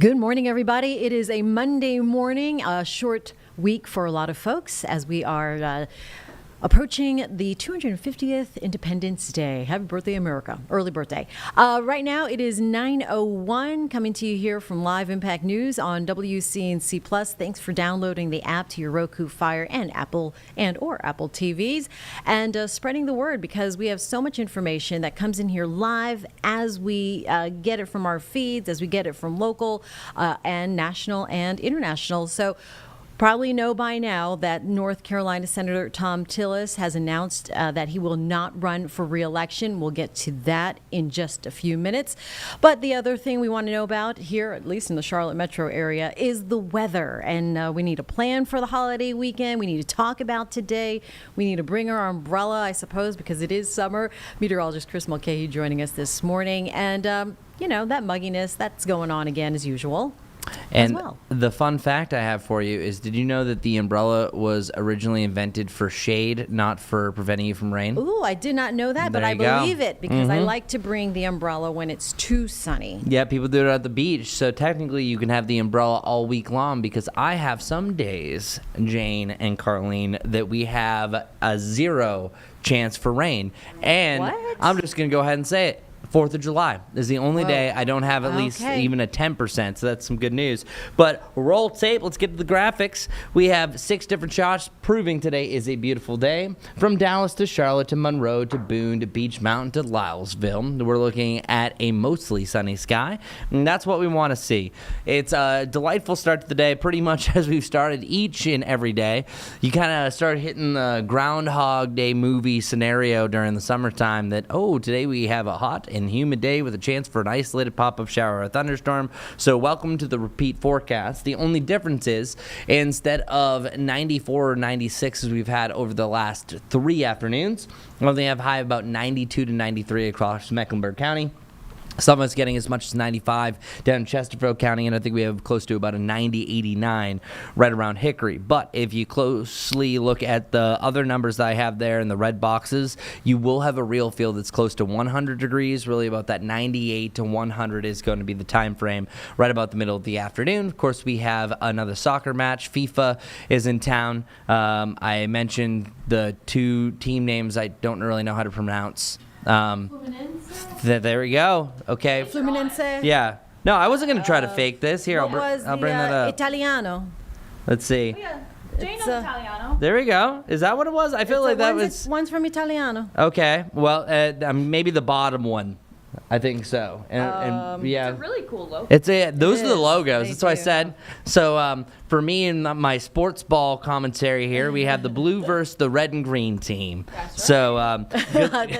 Good morning, everybody. It is a Monday morning, a short week for a lot of folks as we are approaching the 250th Independence Day. Happy birthday, America. Early birthday. Right now, it is 9:01, coming to you here from Live Impact News on WCNC Plus. Thanks for downloading the app to your Roku, Fire, and Apple TVs, and spreading the word, because we have so much information that comes in here live as we get it from our feeds, as we get it from local and national and international. So probably know by now that North Carolina Senator Thom Tillis has announced that he will not run for re-election. We'll get to that in just a few minutes. But the other thing we want to know about here, at least in the Charlotte metro area, is the weather. And we need a plan for the holiday weekend. We need to talk about today. We need to bring our umbrella, I suppose, because it is summer. Meteorologist Chris Mulcahy joining us this morning. And, that mugginess, that's going on again as usual. And the fun fact I have for you is, did you know that the umbrella was originally invented for shade, not for preventing you from rain? Ooh, I did not know that, but I believe it because I like to bring the umbrella when it's too sunny. Yeah, people do it at the beach. So technically you can have the umbrella all week long, because I have some days, Jane and Carlene, that we have a 0 chance for rain. And What? I'm just going to go ahead and say it. 4th of July is the only day I don't have at least even a 10%, so that's some good news. But roll tape, let's get to the graphics. We have 6 different shots proving today is a beautiful day. From Dallas to Charlotte to Monroe to Boone to Beach Mountain to Lylesville, we're looking at a mostly sunny sky, and that's what we want to see. It's a delightful start to the day, pretty much as we've started each and every day. You kind of start hitting the Groundhog Day movie scenario during the summertime that, today we have a hot and humid day with a chance for an isolated pop-up shower or a thunderstorm. So welcome to the repeat forecast. The only difference is, instead of 94 or 96 as we've had over the last 3 afternoons, we only have high about 92 to 93 across Mecklenburg County. Some of us getting as much as 95 down in Chesterfield County, and I think we have close to about a 90, 89 right around Hickory. But if you closely look at the other numbers that I have there in the red boxes, you will have a real feel that's close to 100 degrees. Really about that 98 to 100 is going to be the time frame right about the middle of the afternoon. Of course, we have another soccer match. FIFA is in town. I mentioned the 2 team names I don't really know how to pronounce. There we go. Okay. Fluminense? Yeah. No, I wasn't going to try to fake this. Here, I'll bring that up. Italiano. Let's see. Oh, yeah. Jane knows Italiano. There we go. Is that what it was? I feel like that was... One's from Italiano. Okay. Well, maybe the bottom one. I think so. And yeah. It's a really cool logo. Those are the logos. That's what I said. So for me and my sports ball commentary here, we have the blue versus the red and green team. That's right. So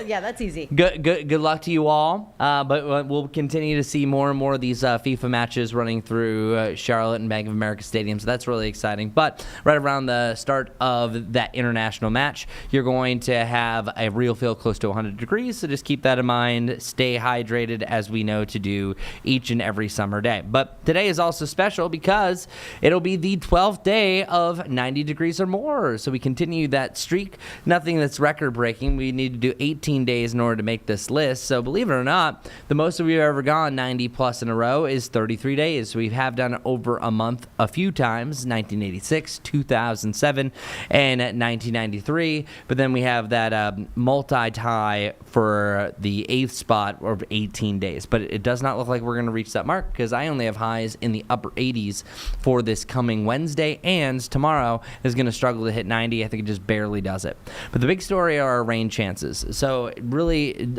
yeah, that's easy. Good luck to you all. But we'll continue to see more and more of these FIFA matches running through Charlotte and Bank of America Stadium. So that's really exciting. But right around the start of that international match, you're going to have a real feel close to 100 degrees. So just keep that in mind. Stay hydrated, as we know to do each and every summer day. But today is also special because it'll be the 12th day of 90 degrees or more. So we continue that streak. Nothing that's record breaking. We need to do 18 days in order to make this list. So believe it or not, the most that we've ever gone 90 plus in a row is 33 days. So we have done it over a month a few times, 1986, 2007, and 1993. But then we have that multi-tie for the 8th spot of 18 days. But it does not look like we're going to reach that mark, because I only have highs in the upper 80s for this coming Wednesday, and tomorrow is going to struggle to hit 90. I think it just barely does it. But the big story are our rain chances. So really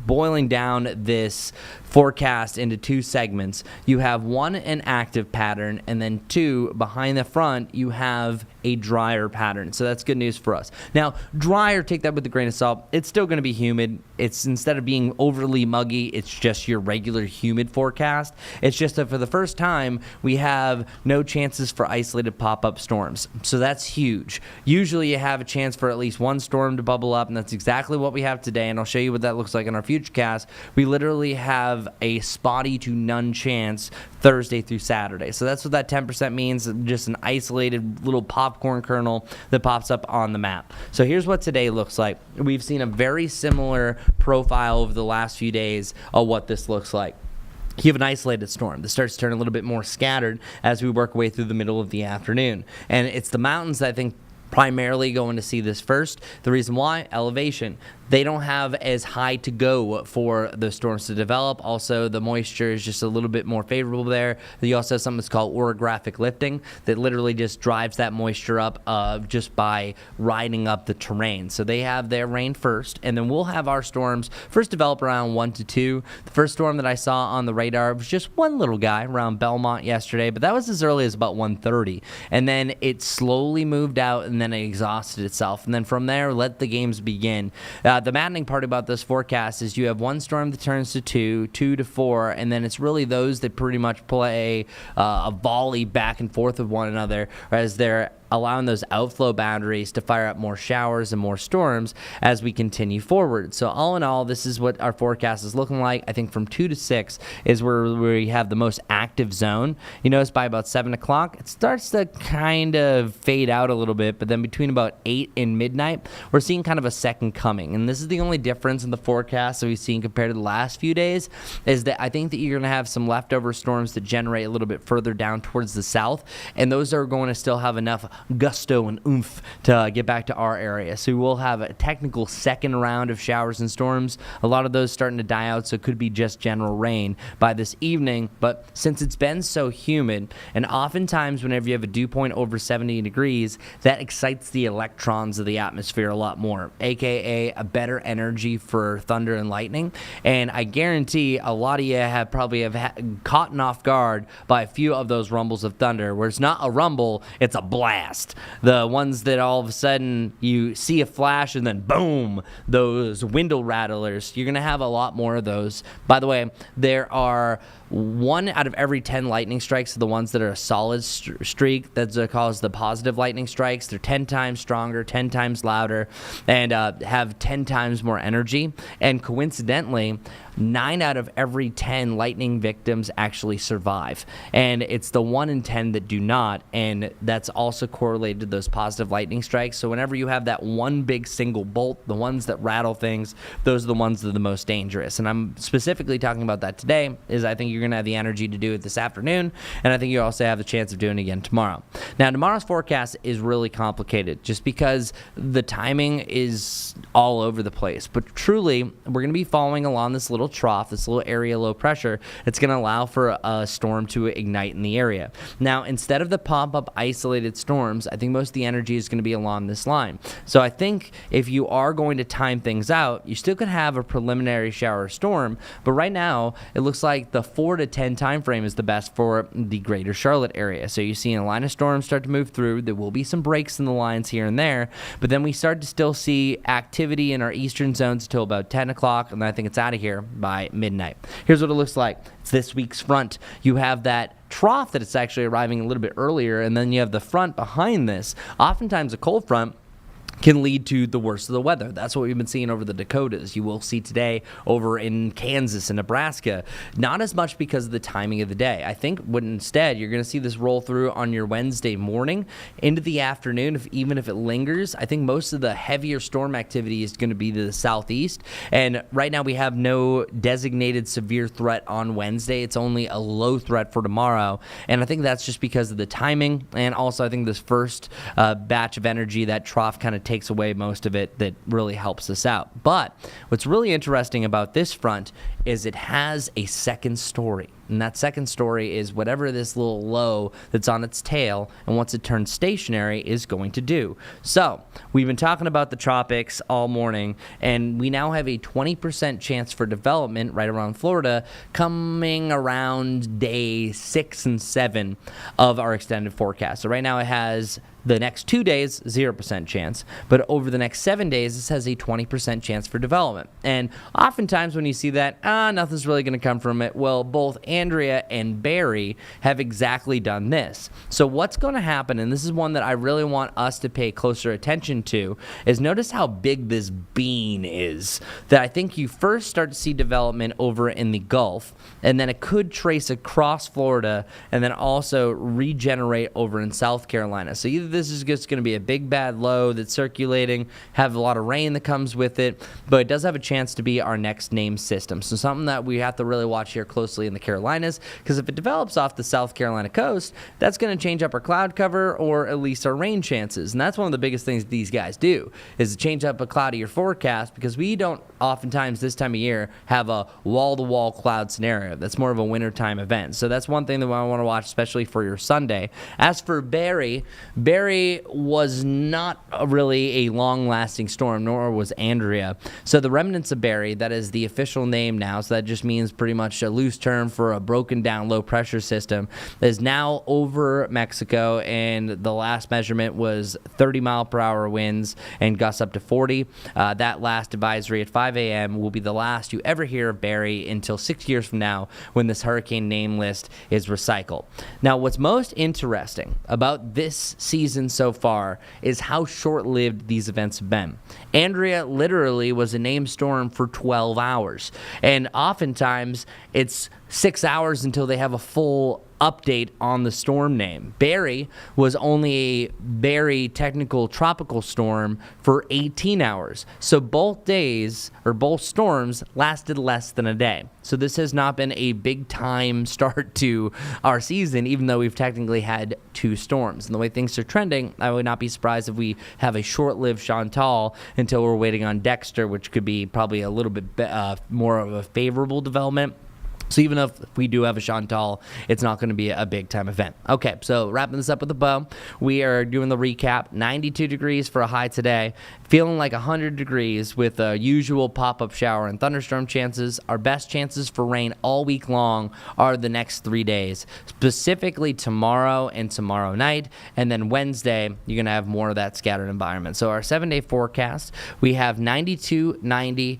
boiling down this forecast into 2 segments, you have 1, an active pattern, and then 2, behind the front, you have a drier pattern. So that's good news for us. Now, drier, take that with a grain of salt. It's still going to be humid. It's, instead of being overly muggy, it's just your regular humid forecast. It's just that for the first time, we have no chances for isolated pop-up storms. So that's huge. Usually you have a chance for at least 1 storm to bubble up, and that's exactly what we have today, and I'll show you what that looks like in our futurecast. We literally have a spotty to none chance Thursday through Saturday. So that's what that 10% means, just an isolated little popcorn kernel that pops up on the map. So here's what today looks like. We've seen a very similar profile over the last few days of what this looks like. you have an isolated storm that starts to turn a little bit more scattered as we work our way through the middle of the afternoon. And it's the mountains that I think primarily going to see this first. The reason why, elevation. They don't have as high to go for the storms to develop. Also, the moisture is just a little bit more favorable there. You also have something that's called orographic lifting that literally just drives that moisture up just by riding up the terrain. So they have their rain first, and then we'll have our storms first develop around 1 to 2. The first storm that I saw on the radar was just one little guy around Belmont yesterday, but that was as early as about 1:30. And then it slowly moved out, and then it exhausted itself. And then from there, let the games begin. The maddening part about this forecast is you have one storm that turns to 2, 2 to 4, and then it's really those that pretty much play a volley back and forth with one another as they're allowing those outflow boundaries to fire up more showers and more storms as we continue forward. So all in all, this is what our forecast is looking like. I think from 2 to 6 is where we have the most active zone. You notice by about 7 o'clock, it starts to kind of fade out a little bit, but then between about 8 and midnight, we're seeing kind of a second coming. And this is the only difference in the forecast that we've seen compared to the last few days, is that I think that you're going to have some leftover storms that generate a little bit further down towards the south, and those are going to still have enough gusto and oomph to get back to our area. So we'll have a technical second round of showers and storms. A lot of those starting to die out, so it could be just general rain by this evening. But since it's been so humid, and oftentimes whenever you have a dew point over 70 degrees, that excites the electrons of the atmosphere a lot more, aka a better energy for thunder and lightning. And I guarantee a lot of you have probably caught off guard by a few of those rumbles of thunder, where it's not a rumble, it's a blast. The ones that all of a sudden you see a flash and then boom, those window rattlers. You're going to have a lot more of those. By the way, there are 1 out of every 10 lightning strikes are the ones that are a solid streak. That's called the positive lightning strikes. They're 10 times stronger, 10 times louder, and have 10 times more energy. And coincidentally, 9 out of every 10 lightning victims actually survive. And it's the 1 in 10 that do not, and that's also correlated to those positive lightning strikes. So whenever you have that one big single bolt, the ones that rattle things, those are the ones that are the most dangerous. And I'm specifically talking about that today, is I think you're going to have the energy to do it this afternoon, and I think you also have the chance of doing it again tomorrow. Now, tomorrow's forecast is really complicated just because the timing is all over the place. But truly, we're going to be following along this little trough, this little area low pressure. It's going to allow for a storm to ignite in the area. Now, instead of the pop-up isolated storms, I think most of the energy is going to be along this line. So I think if you are going to time things out, you still could have a preliminary shower storm, but right now it looks like the 4 to 10 time frame is the best for the greater Charlotte area. So you see a line of storms start to move through. There will be some breaks in the lines here and there, but then we start to still see activity in our eastern zones until about 10 o'clock, and I think it's out of here by midnight. Here's what it looks like. It's this week's front. You have that trough that it's actually arriving a little bit earlier, and then you have the front behind this. Oftentimes a cold front can lead to the worst of the weather. That's what we've been seeing over the Dakotas. You will see today over in Kansas and Nebraska, not as much because of the timing of the day. I think instead you're going to see this roll through on your Wednesday morning into the afternoon, even if it lingers. I think most of the heavier storm activity is going to be to the southeast, and right now we have no designated severe threat on Wednesday. It's only a low threat for tomorrow, and I think that's just because of the timing, and also I think this first batch of energy, that trough kind of takes away most of it, that really helps us out. But what's really interesting about this front is it has a second story. And that second story is whatever this little low that's on its tail, and once it turns stationary, is going to do. So we've been talking about the tropics all morning, and we now have a 20% chance for development right around Florida coming around day 6 and 7 of our extended forecast. So right now it has the next 2 days, 0% chance. But over the next 7 days, this has a 20% chance for development. And oftentimes when you see that, nothing's really going to come from it, well, both Andrea and Barry have exactly done this. So what's going to happen, and this is one that I really want us to pay closer attention to, is notice how big this bean is. That I think you first start to see development over in the Gulf, and then it could trace across Florida, and then also regenerate over in South Carolina. So either this is just going to be a big bad low that's circulating, have a lot of rain that comes with it, but it does have a chance to be our next named system. So something that we have to really watch here closely in the Carolinas Carolinas, because if it develops off the South Carolina coast, that's going to change up our cloud cover or at least our rain chances. And that's one of the biggest things these guys do, is to change up a cloudier forecast, because we don't oftentimes this time of year have a wall-to-wall cloud scenario. That's more of a wintertime event. So that's one thing that I want to watch, especially for your Sunday. As for Barry was not really a long-lasting storm, nor was Andrea. So the remnants of Barry, that is the official name now, so that just means pretty much a loose term for a broken down low pressure system, is now over Mexico, and the last measurement was 30 mile per hour winds and gusts up to 40. That last advisory at 5 a.m. will be the last you ever hear of Barry until 6 years from now, when this hurricane name list is recycled. Now, what's most interesting about this season so far is how short-lived these events have been. Andrea literally was a named storm for 12 hours, and oftentimes it's 6 hours until they have a full update on the storm name. Barry was only a very technical tropical storm for 18 hours. So both days, or both storms, lasted less than a day. So this has not been a big time start to our season, even though we've technically had 2 storms. And the way things are trending, I would not be surprised if we have a short-lived Chantal until we're waiting on Dexter, which could be probably a little bit more of a favorable development. So even if we do have a Chantal, it's not going to be a big-time event. Okay, so wrapping this up with a bow, we are doing the recap. 92 degrees for a high today, feeling like 100 degrees with a usual pop-up shower and thunderstorm chances. Our best chances for rain all week long are the next 3 days, specifically tomorrow and tomorrow night, and then Wednesday, you're going to have more of that scattered environment. So our 7-day forecast, we have 92, 90,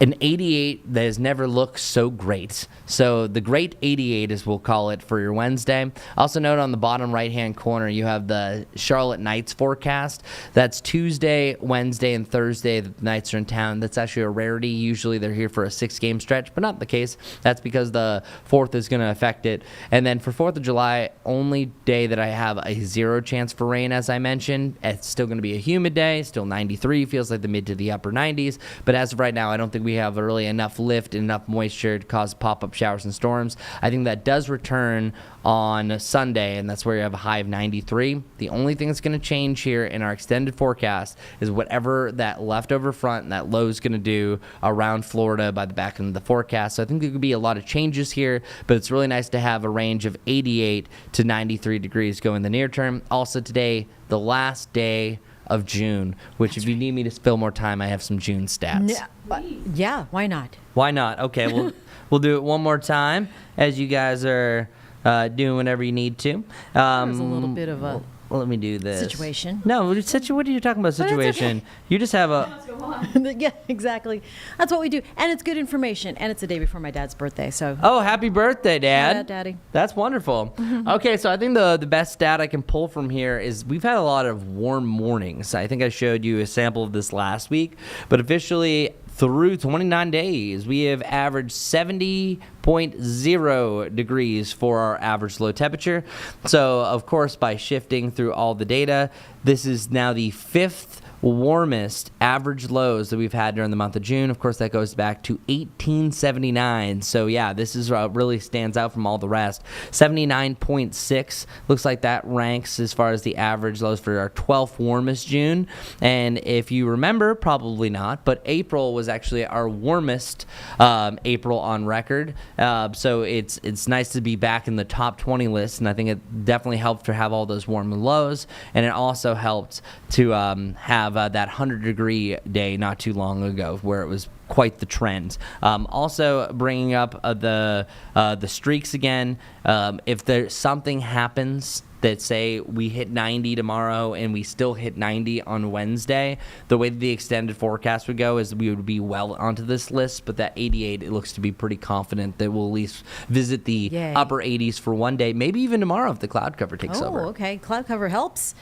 an 88 that has never looked so great. So the great 88, as we'll call it, for your Wednesday. Also note on the bottom right-hand corner, you have the Charlotte Knights forecast. That's Tuesday, Wednesday, and Thursday. The Knights are in town. That's actually a rarity. Usually they're here for a 6-game stretch, but not the case. That's because the 4th is going to affect it. And then for 4th of July, only day that I have a 0 chance for rain, as I mentioned. It's still going to be a humid day, still 93, feels like the mid to the upper 90s. But as of right now, I don't think we have really enough lift and enough moisture to cause pop-up showers and storms. I think that does return on Sunday, and that's where you have a high of 93. The only thing that's going to change here in our extended forecast is whatever that leftover front and that low is going to do around Florida by the back end of the forecast. So I think there could be a lot of changes here, but it's really nice to have a range of 88 to 93 degrees go in the near term. Also today, the last day of June, which if you need me to spill more time, I have some June stats. Yeah, why not? Why not? Okay, we'll do it one more time as you guys are doing whatever you need to. There's a little bit of a Well, let me do this. Situation. No, what are you talking about situation? Okay. You just have a... Let's go on. Yeah, exactly. That's what we do. And it's good information. And it's the day before my dad's birthday, so. Oh, happy birthday, Dad. Yeah, Daddy. That's wonderful. Okay, so I think the best stat I can pull from here is we've had a lot of warm mornings. I think I showed you a sample of this last week, but officially through 29 days, we have averaged 70.0 degrees for our average low temperature. So, of course, by shifting through all the data, this is now the 5th warmest average lows that we've had during the month of June. Of course, that goes back to 1879. So yeah, this is really stands out from all the rest. 79.6 looks like that ranks as far as the average lows for our 12th warmest June. And if you remember, probably not, but April was actually our warmest April on record. So it's nice to be back in the top 20 list, and I think it definitely helped to have all those warm lows, and it also helped to have that 100-degree day not too long ago where it was quite the trend. Also bringing up the streaks again. If there's something happens that say we hit 90 tomorrow and we still hit 90 on Wednesday, the way the extended forecast would go is we would be well onto this list, but that 88, it looks to be pretty confident that we'll at least visit the upper 80s for one day, maybe even tomorrow if the cloud cover takes over. Oh, okay. Cloud cover helps.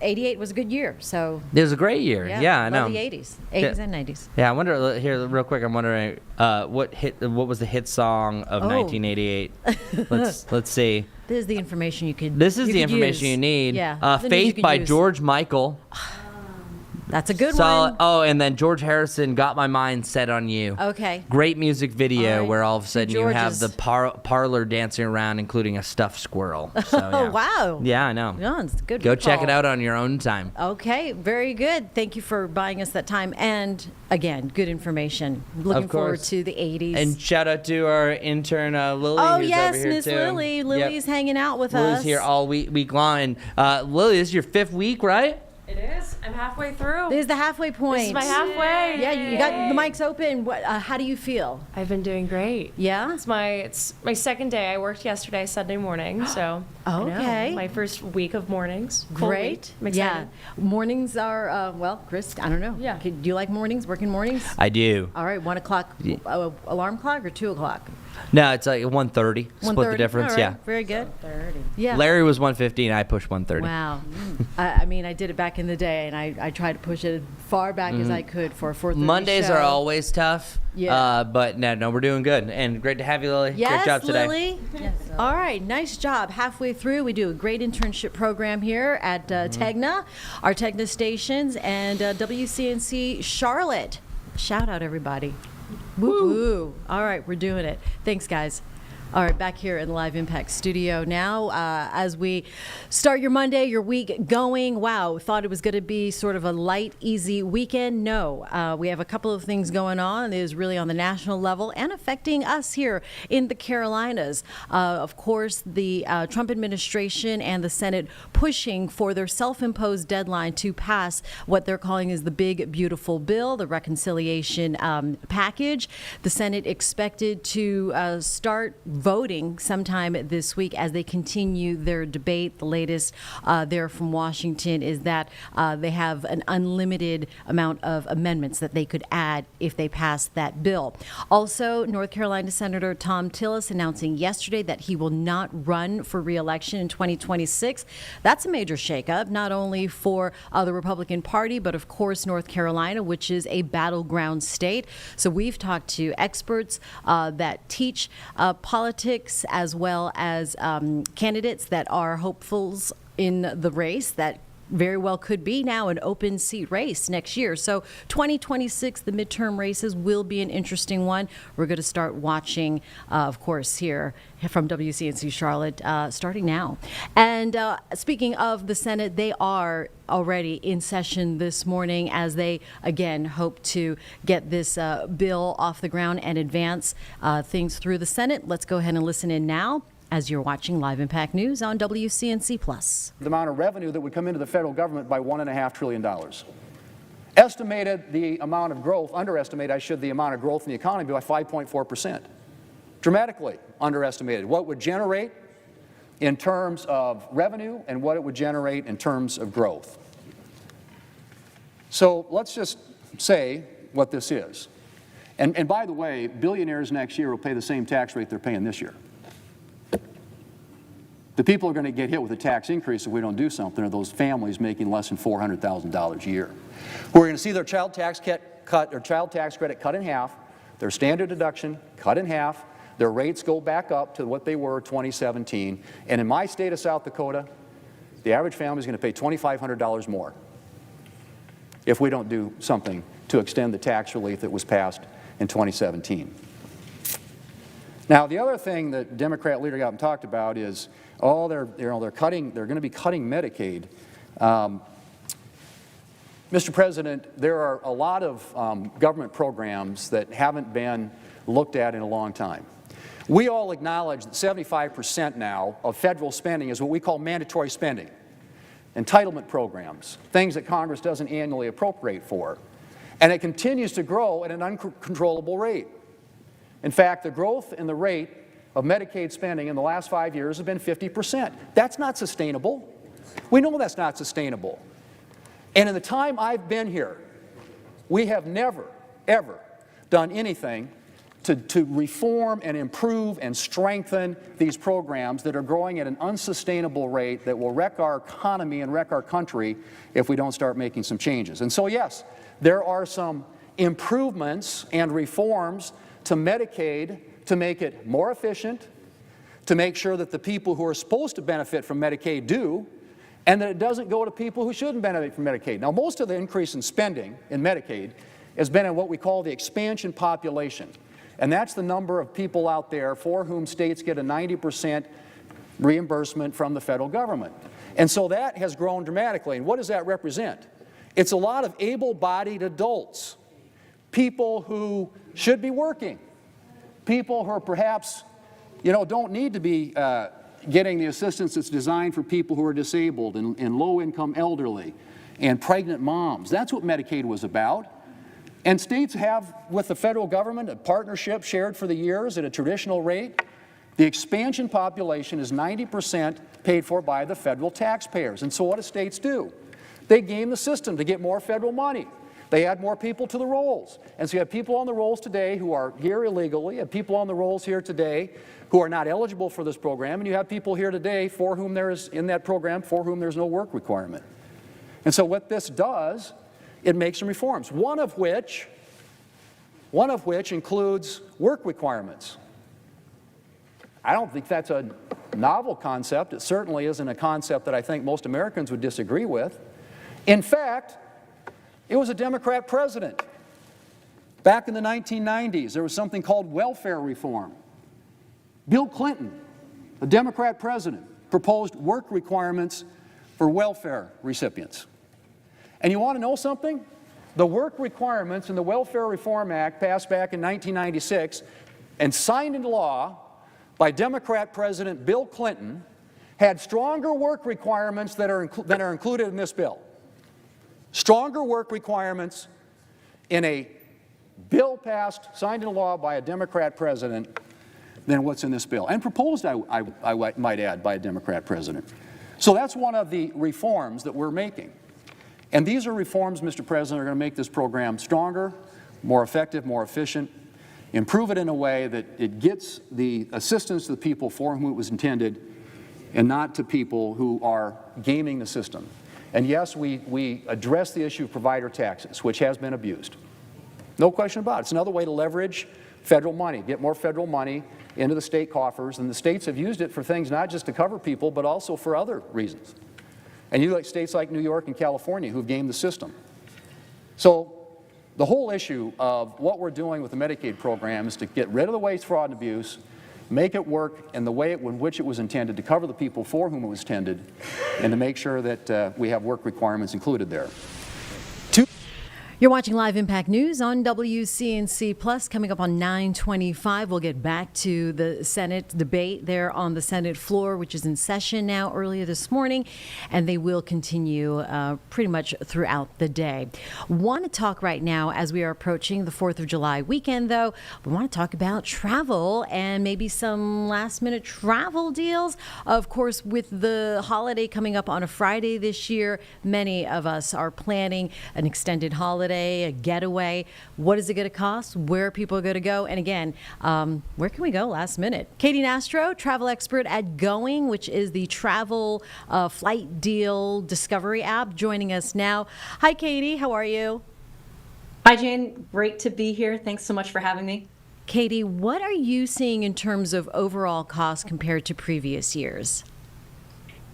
88 was a good year, so. It was a great year. Yeah, I know. Love the 80s and 90s. Yeah, I wonder, here real quick, I'm wondering what was the hit song of 1988? Let's see. This is the information you could This is you the could information use. you need. Yeah. Faith by George Michael. That's a good Solid. one. Oh, and then George Harrison, Got My Mind Set on You. Okay. Great music video All right. where all of a sudden you George have is- the parlor dancing around, including a stuffed squirrel. So, yeah. Oh, wow. Yeah, I know. Yeah, it's a good Go check recall. it out on your own time. Okay, very good. Thank you for buying us that time. And again, good information. Looking Of forward course. to the 80s. And shout out to our intern, Lily, oh, who's yes, over here, Miss too. Lily. Yep. Lily's hanging out with Lily's us. here all week long. And Lily, this is your 5th week, right? It is. I'm halfway through. This is the halfway point. This is my halfway. Yeah, you got the mics open. What? How do you feel? I've been doing great. Yeah? It's my second day. I worked yesterday, Sunday morning, so I know, Okay. my first week of mornings. Full Great. week. I'm Yeah. excited. Mornings are, well, Chris, I don't know. Yeah. Do you like mornings, working mornings? I do. All right, 1 o'clock alarm clock or 2 o'clock? No, it's like 1:30. Split the 1:30? difference, All right, yeah. Very good. Yeah. Larry was 1:15. I pushed 1:30. Wow. I mean, I did it back in the day, and I tried to push it as far back as I could for a 4:30 Mondays show. are always tough. Yeah. But no, we're doing good. And great to have you, Lily. Yes, great job today. Lily. All right, nice job. Halfway through, we do a great internship program here at Tegna, our Tegna stations, and WCNC Charlotte. Shout out, everybody. Woo woo. All right, we're doing it. Thanks, guys. All right, back here in the Live Impact studio now. As we start your Monday, your week going, wow, thought it was going to be sort of a light, easy weekend. No, we have a couple of things going on that is really on the national level and affecting us here in the Carolinas. Of course, the Trump administration and the Senate pushing for their self-imposed deadline to pass what they're calling is the big, beautiful bill, the reconciliation package. The Senate expected to start voting sometime this week as they continue their debate. The latest there from Washington is that they have an unlimited amount of amendments that they could add if they pass that bill. Also, North Carolina Senator Thom Tillis announcing yesterday that he will not run for re-election in 2026. That's a major shakeup, not only for the Republican Party, but of course North Carolina, which is a battleground state. So we've talked to experts that teach politics as well as candidates that are hopefuls in the race that very well could be now an open seat race next year. So 2026, the midterm races will be an interesting one. We're going to start watching, of course, here from WCNC Charlotte, starting now. And speaking of the Senate, they are already in session this morning as they, again, hope to get this bill off the ground and advance things through the Senate. Let's go ahead and listen in now as you're watching Live Impact News on WCNC+. The amount of revenue that would come into the federal government by $1.5 trillion. Estimated the amount of growth, underestimated, the amount of growth in the economy by 5.4%. Dramatically underestimated what would generate in terms of revenue and what it would generate in terms of growth. So let's just say what this is. And by the way, billionaires next year will pay the same tax rate they're paying this year. The people who are going to get hit with a tax increase if we don't do something are those families making less than $400,000 a year. We're going to see their child tax credit cut in half, their standard deduction cut in half, their rates go back up to what they were 2017, and in my state of South Dakota, the average family is going to pay $2,500 more if we don't do something to extend the tax relief that was passed in 2017. Now, the other thing that Democrat leader got up and talked about is, they're going to be cutting Medicaid. Mr. President, there are a lot of government programs that haven't been looked at in a long time. We all acknowledge that 75% now of federal spending is what we call mandatory spending, entitlement programs, things that Congress doesn't annually appropriate for. And it continues to grow at an uncontrollable rate. In fact, the growth in the rate of Medicaid spending in the last 5 years has been 50%. That's not sustainable. We know that's not sustainable. And in the time I've been here, we have never, ever done anything to reform and improve and strengthen these programs that are growing at an unsustainable rate that will wreck our economy and wreck our country if we don't start making some changes. And so, yes, there are some improvements and reforms to Medicaid to make it more efficient, to make sure that the people who are supposed to benefit from Medicaid do, and that it doesn't go to people who shouldn't benefit from Medicaid. Now, most of the increase in spending in Medicaid has been in what we call the expansion population, and that's the number of people out there for whom states get a 90% reimbursement from the federal government. And so that has grown dramatically. And what does that represent? It's a lot of able-bodied adults, people who should be working, people who are perhaps, don't need to be getting the assistance that's designed for people who are disabled and low-income elderly and pregnant moms. That's what Medicaid was about. And states have, with the federal government, a partnership shared for the years at a traditional rate. The expansion population is 90% paid for by the federal taxpayers. And so what do states do? They game the system to get more federal money. They add more people to the rolls. And so you have people on the rolls today who are here illegally, and people on the rolls here today who are not eligible for this program, and you have people here today for whom there is, in that program, for whom there's no work requirement. And so what this does, it makes some reforms, one of which includes work requirements. I don't think that's a novel concept. It certainly isn't a concept that I think most Americans would disagree with. In fact, it was a Democrat president. Back in the 1990s, there was something called welfare reform. Bill Clinton, a Democrat president, proposed work requirements for welfare recipients. And you want to know something? The work requirements in the Welfare Reform Act, passed back in 1996 and signed into law by Democrat President Bill Clinton, had stronger work requirements than are included in this bill. Stronger work requirements in a bill passed, signed into law by a Democrat president than what's in this bill, and proposed, I might add, by a Democrat president. So that's one of the reforms that we're making. And these are reforms, Mr. President, are going to make this program stronger, more effective, more efficient, improve it in a way that it gets the assistance to the people for whom it was intended and not to people who are gaming the system. And yes, we address the issue of provider taxes, which has been abused. No question about it. It's another way to leverage federal money, get more federal money into the state coffers, and the states have used it for things not just to cover people, but also for other reasons. And you like states like New York and California who've gamed the system. So the whole issue of what we're doing with the Medicaid program is to get rid of the waste, fraud, and abuse, make it work in the way in which it was intended to cover the people for whom it was intended, and to make sure that we have work requirements included there. You're watching Live Impact News on WCNC Plus. Coming up on 9:25, we'll get back to the Senate debate there on the Senate floor, which is in session now earlier this morning, and they will continue pretty much throughout the day. Want to talk right now, as we are approaching the 4th of July weekend, though, we want to talk about travel and maybe some last-minute travel deals. Of course, with the holiday coming up on a Friday this year, many of us are planning an extended holiday, a getaway. What is it going to cost? Where are people going to go? And again, where can we go last minute? Katie Nastro, travel expert at Going, which is the travel flight deal discovery app, joining us now. Hi, Katie. How are you? Hi, Jane. Great to be here. Thanks so much for having me. Katie, what are you seeing in terms of overall cost compared to previous years?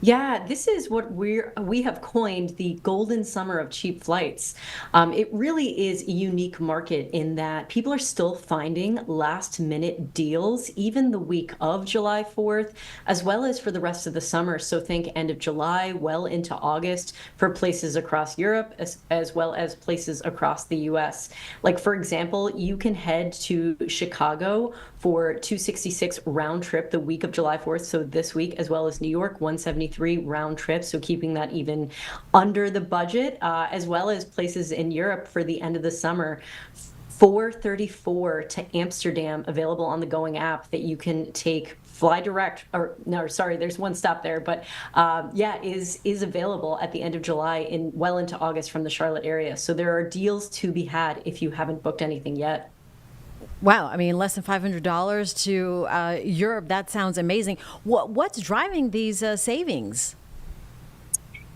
Yeah, this is what we have coined the golden summer of cheap flights. It really is a unique market in that people are still finding last minute deals, even the week of July 4th, as well as for the rest of the summer. So think end of July, well into August for places across Europe, as well as places across the US. Like, for example, you can head to Chicago for $266 round trip the week of July 4th, so this week, as well as New York, $173 round trip, so keeping that even under the budget, as well as places in Europe for the end of the summer. $434 to Amsterdam available on the Going app that you can take fly direct, or no, sorry, there's one stop there, but is available at the end of July and well into August from the Charlotte area. So there are deals to be had if you haven't booked anything yet. Wow, I mean, less than $500 to Europe. That sounds amazing. What's driving these savings?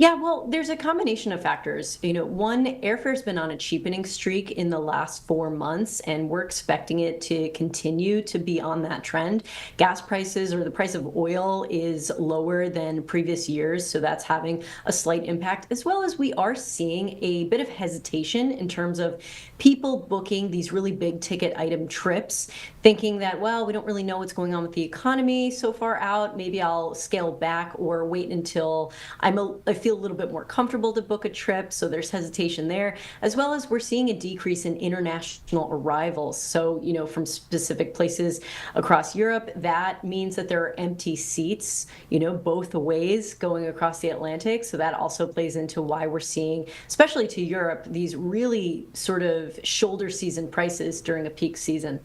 Yeah, well, there's a combination of factors. One, airfare's been on a cheapening streak in the last 4 months, and we're expecting it to continue to be on that trend. Gas prices, or the price of oil, is lower than previous years, so that's having a slight impact, as well as we are seeing a bit of hesitation in terms of people booking these really big ticket item trips, thinking that, well, we don't really know what's going on with the economy so far out. Maybe I'll scale back or wait until I feel a little bit more comfortable to book a trip. So there's hesitation there, as well as we're seeing a decrease in international arrivals. So, from specific places across Europe, that means that there are empty seats, both ways going across the Atlantic. So that also plays into why we're seeing, especially to Europe, these really sort of shoulder season prices during a peak season.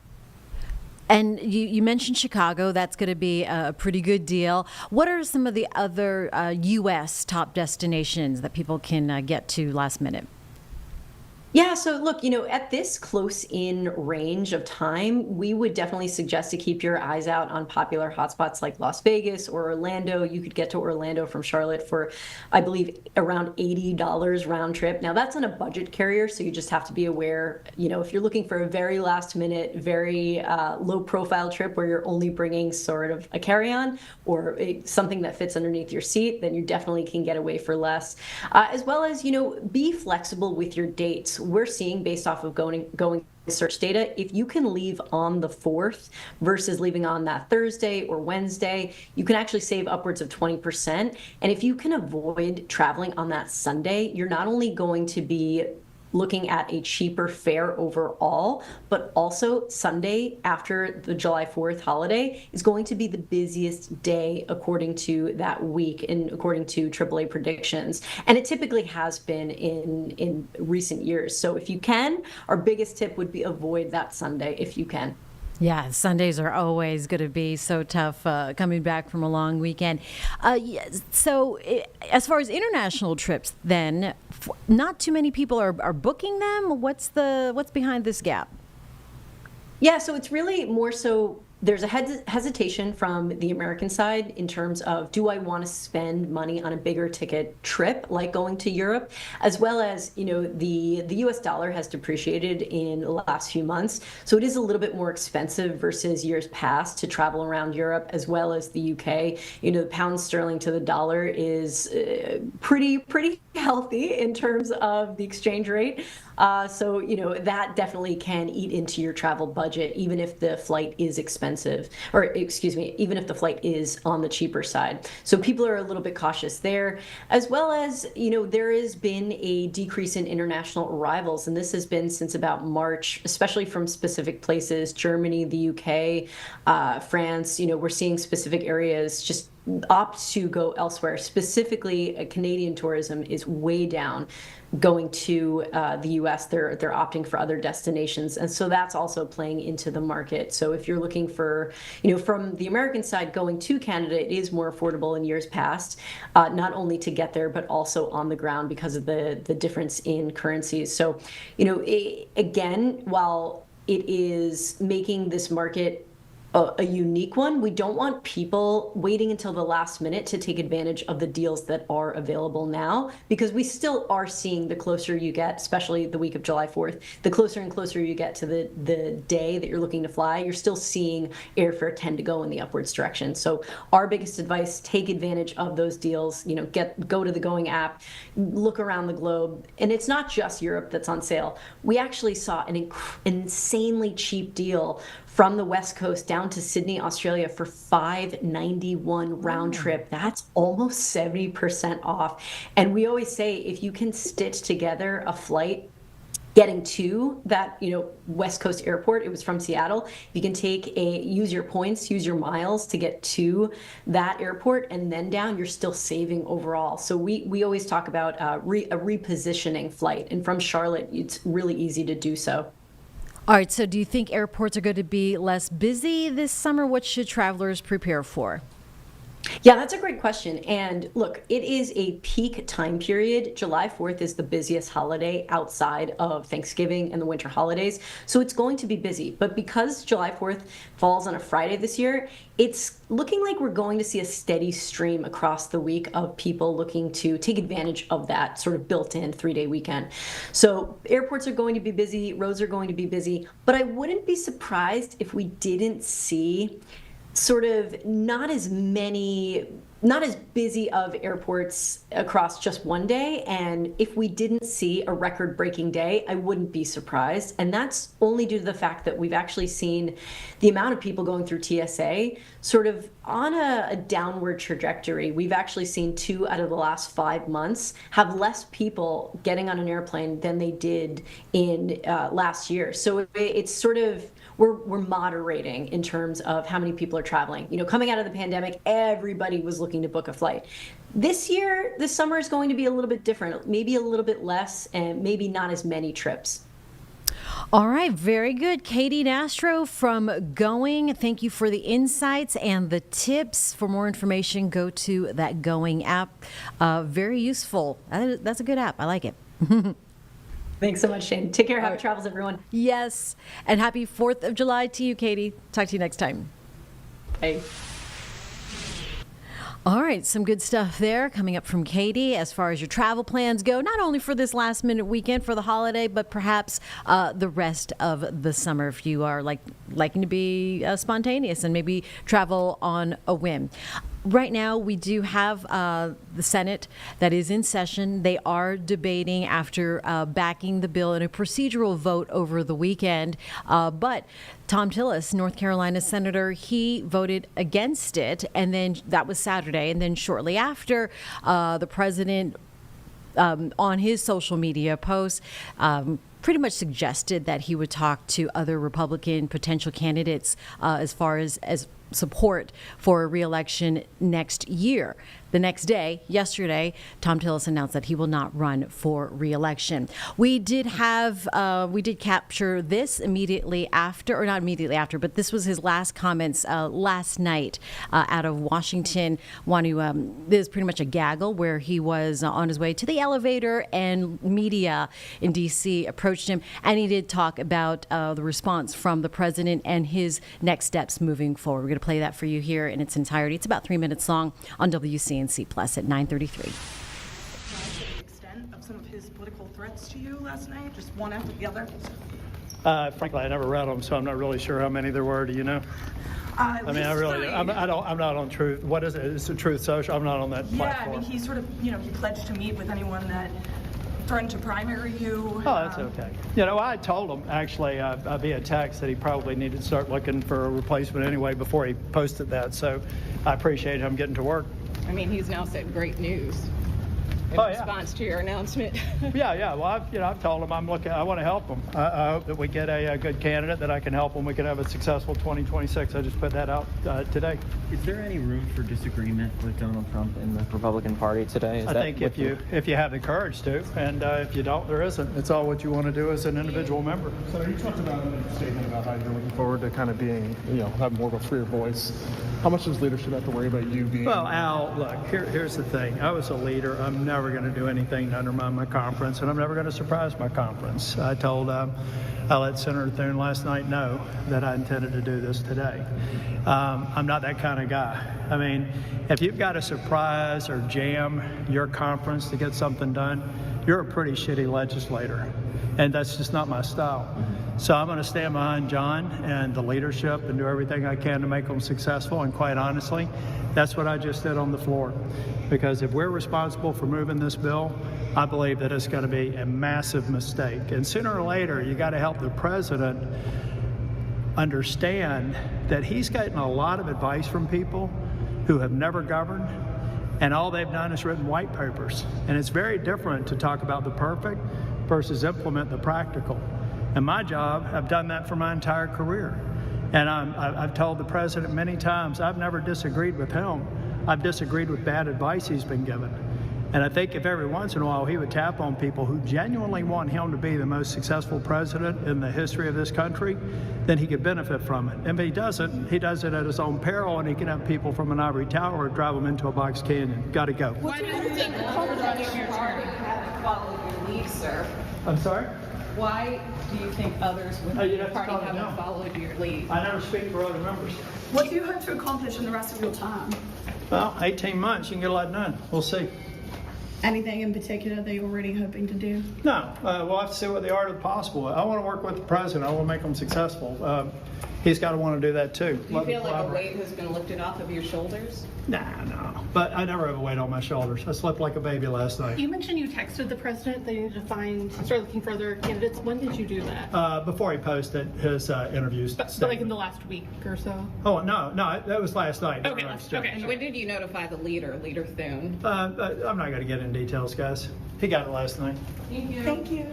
And you mentioned Chicago. That's going to be a pretty good deal. What are some of the other U.S. top destinations that people can get to last minute? Yeah, so look, at this close in range of time, we would definitely suggest to keep your eyes out on popular hotspots like Las Vegas or Orlando. You could get to Orlando from Charlotte for, I believe, around $80 round trip. Now, that's on a budget carrier, so you just have to be aware, if you're looking for a very last minute, very low profile trip where you're only bringing sort of a carry-on or something that fits underneath your seat, then you definitely can get away for less. As well as, be flexible with your dates. We're seeing, based off of going search data, if you can leave on the 4th versus leaving on that Thursday or Wednesday, you can actually save upwards of 20%. And if you can avoid traveling on that Sunday, you're not only going to be looking at a cheaper fare overall, but also Sunday after the July 4th holiday is going to be the busiest day according to that week and according to AAA predictions. And it typically has been in recent years. So if you can, our biggest tip would be avoid that Sunday if you can. Yeah, Sundays are always going to be so tough coming back from a long weekend. So as far as international trips, then, not too many people are booking them. What's behind this gap? Yeah, so it's really more so there's a hesitation from the American side in terms of, do I want to spend money on a bigger ticket trip like going to Europe, as well as, the US dollar has depreciated in the last few months. So it is a little bit more expensive versus years past to travel around Europe, as well as the UK. The pound sterling to the dollar is pretty healthy in terms of the exchange rate. So, that definitely can eat into your travel budget, even if the flight is expensive, or excuse me, even if the flight is on the cheaper side. So people are a little bit cautious there, as well as, there has been a decrease in international arrivals, and this has been since about March, especially from specific places, Germany, the UK, France. We're seeing specific areas just opt to go elsewhere. Specifically, Canadian tourism is way down going to the US. They're opting for other destinations. And so that's also playing into the market. So if you're looking for, from the American side, going to Canada, it is more affordable in years past, not only to get there, but also on the ground because of the difference in currencies. So, again, while it is making this market a unique one, we don't want people waiting until the last minute to take advantage of the deals that are available now, because we still are seeing, the closer you get, especially the week of July 4th, the closer and closer you get to the day that you're looking to fly, you're still seeing airfare tend to go in the upwards direction. So our biggest advice, take advantage of those deals, go to the Going app, look around the globe. And it's not just Europe that's on sale. We actually saw an insanely cheap deal from the West Coast down to Sydney, Australia for $591 round trip. That's almost 70% off. And we always say, if you can stitch together a flight getting to that, West Coast airport, it was from Seattle, you can use your points, use your miles to get to that airport and then down, you're still saving overall. So we always talk about a repositioning flight. And from Charlotte, it's really easy to do so. All right, so do you think airports are going to be less busy this summer? What should travelers prepare for? Yeah, that's a great question. And look, it is a peak time period. July 4th is the busiest holiday outside of Thanksgiving and the winter holidays. So it's going to be busy. But because July 4th falls on a Friday this year, it's looking like we're going to see a steady stream across the week of people looking to take advantage of that sort of built-in 3-day weekend. So airports are going to be busy, roads are going to be busy, but I wouldn't be surprised if we didn't see sort of not as busy of airports across just one day. And if we didn't see a record-breaking day, I wouldn't be surprised. And that's only due to the fact that we've actually seen the amount of people going through TSA sort of on a downward trajectory. We've actually seen 2 out of the last 5 months have less people getting on an airplane than they did in last year. So it's sort of, we're moderating in terms of how many people are traveling. You know, coming out of the pandemic, everybody was looking to book a flight. This year, this summer is going to be a little bit different, maybe a little bit less and maybe not as many trips. All right, very good. Katie Nastro from Going. Thank you for the insights and the tips. For more information, go to that Going app. Very useful. That's a good app. I like it. Thanks so much, Shane. Take care. Happy travels, everyone. Yes, and happy 4th of July to you, Katie. Talk to you next time. Bye. All right, some good stuff there coming up from Katie as far as your travel plans go, not only for this last minute weekend for the holiday, but perhaps the rest of the summer if you are liking to be spontaneous and maybe travel on a whim. Right now, we do have the Senate that is in session. They are debating after backing the bill in a procedural vote over the weekend. But Thom Tillis, North Carolina senator, he voted against it. And then that was Saturday. And then shortly after, the president on his social media posts pretty much suggested that he would talk to other Republican potential candidates as far as support for a re-election next year. The next day, yesterday, Thom Tillis announced that he will not run for re-election. We did capture this immediately after, or not immediately after, but this was his last comments last night out of Washington. There's pretty much a gaggle where he was on his way to the elevator and media in D.C. approached him, and he did talk about the response from the president and his next steps moving forward. We're going to play that for you here in its entirety. It's about 3 minutes long on WCNC Plus at 9:33. The extent of some of his political threats to you last night, just one after the other? Frankly, I never read them, so I'm not really sure how many there were. Do you know? I mean, I really, I'm not on Truth. What is it? It's a Truth Social. I'm not on that platform. Yeah, I mean, he sort of, he pledged to meet with anyone that threatened to primary you. Oh, that's okay. I told him actually via text that he probably needed to start looking for a replacement anyway before he posted that. So I appreciate him getting to work. I mean, he's now said great news in response to your announcement. Yeah. Well, I've told him I want to help him. I hope that we get a good candidate that I can help him. We can have a successful 2026. I just put that out today. Is there any room for disagreement with Donald Trump in the Republican Party today? I think if you have the courage to, and if you don't, there isn't. It's all what you want to do as an individual member. So you talked about in a statement about how you're looking forward to kind of being, have more of a freer voice. How much does leadership have to worry about you being? Well, Al, look, here's the thing. I was a leader. I'm never going to do anything to undermine my conference, and I'm never going to surprise my conference. I let Senator Thune last night know that I intended to do this today. I'm not that kind of guy. I mean, if you've got to surprise or jam your conference to get something done, you're a pretty shitty legislator, and that's just not my style. So I'm going to stand behind John and the leadership and do everything I can to make them successful. And quite honestly, that's what I just did on the floor. Because if we're responsible for moving this bill, I believe that it's going to be a massive mistake. And sooner or later, you got to help the president understand that he's getting a lot of advice from people who have never governed, and all they've done is written white papers. And it's very different to talk about the perfect versus implement the practical. And my job, I've done that for my entire career. And I've told the president many times, I've never disagreed with him. I've disagreed with bad advice he's been given. And I think if every once in a while he would tap on people who genuinely want him to be the most successful president in the history of this country, then he could benefit from it. And if he doesn't, he does it at his own peril, and he can have people from an ivory tower drive them into a box canyon. Got to go. Why do you think others on your party haven't followed your lead, sir? I'm sorry? Why do you think others within your party haven't followed your lead? I never speak for other members. What do you hope to accomplish in the rest of your time? Well, 18 months, you can get a lot done. We'll see. Anything in particular that you're already hoping to do? No, we'll have to see what the art of the possible. I want to work with the president. I want to make him successful. He's got to want to do that too. Do you feel like a weight has been lifted off of your shoulders? Nah, no. But I never have a weight on my shoulders. I slept like a baby last night. You mentioned you texted the president that you need to start looking for other candidates. When did you do that? Before he posted his interviews. But like in the last week or so? Oh, no, that was last night. Okay, okay. And when did you notify the leader, Leader Thune? I'm not going to get into details, guys. He got it last night. Thank you. Thank you.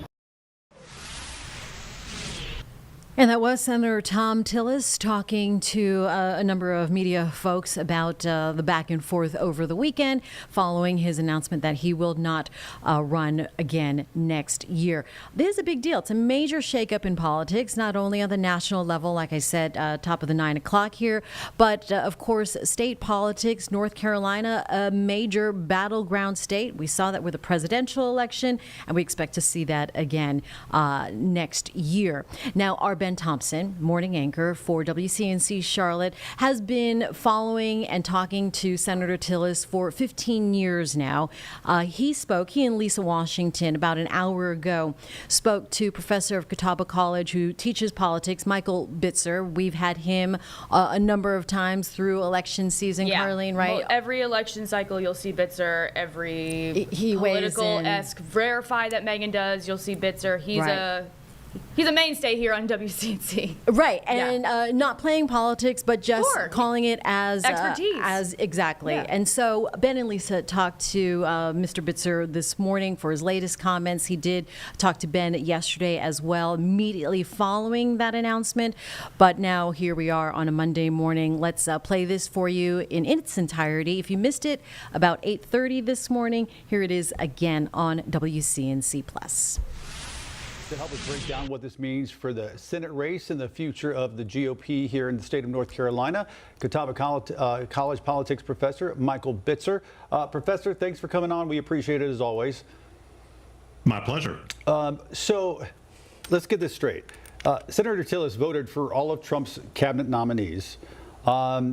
And that was Senator Thom Tillis talking to a number of media folks about the back and forth over the weekend following his announcement that he will not run again next year. This is a big deal. It's a major shakeup in politics, not only on the national level, like I said, top of the 9 o'clock here, but of course, state politics. North Carolina, a major battleground state. We saw that with the presidential election, and we expect to see that again next year. Now, our Ben Thompson, morning anchor for WCNC Charlotte, has been following and talking to Senator Tillis for 15 years now. He and Lisa Washington, about an hour ago, spoke to professor of Catawba College who teaches politics, Michael Bitzer. We've had him a number of times through election season, Carlene, right? Well, every election cycle, you'll see Bitzer. Every he political-esque verify that Megan does, you'll see Bitzer. He's a mainstay here on WCNC. Right, and not playing politics, but just calling it as expertise. Exactly. Yeah. And so Ben and Lisa talked to Mr. Bitzer this morning for his latest comments. He did talk to Ben yesterday as well, immediately following that announcement. But now here we are on a Monday morning. Let's play this for you in its entirety. If you missed it about 8:30 this morning, here it is again on WCNC Plus. To help us break down what this means for the Senate race and the future of the GOP here in the state of North Carolina, Catawba College politics professor Michael Bitzer. Professor, thanks for coming on. We appreciate it as always. My pleasure. So let's get this straight. Senator Tillis voted for all of Trump's cabinet nominees.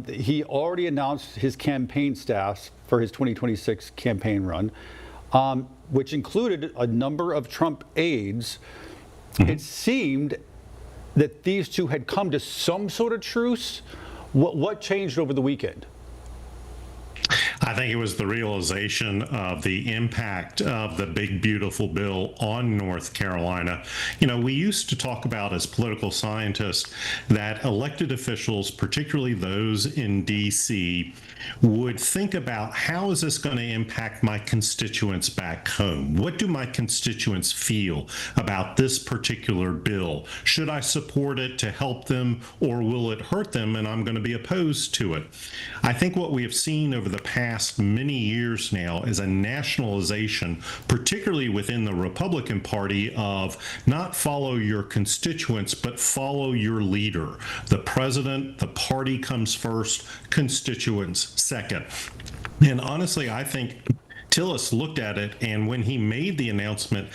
He already announced his campaign staffs for his 2026 campaign run, which included a number of Trump aides. It seemed that these two had come to some sort of truce. What changed over the weekend? I think it was the realization of the impact of the big, beautiful bill on North Carolina. You know, we used to talk about as political scientists that elected officials, particularly those in D.C., would think about how is this going to impact my constituents back home? What do my constituents feel about this particular bill? Should I support it to help them, or will it hurt them and I'm going to be opposed to it? I think what we have seen over the past many years now is a nationalization, particularly within the Republican Party, of not follow your constituents, but follow your leader. The president, the party comes first, constituents second. And honestly, I think Tillis looked at it, and when he made the announcement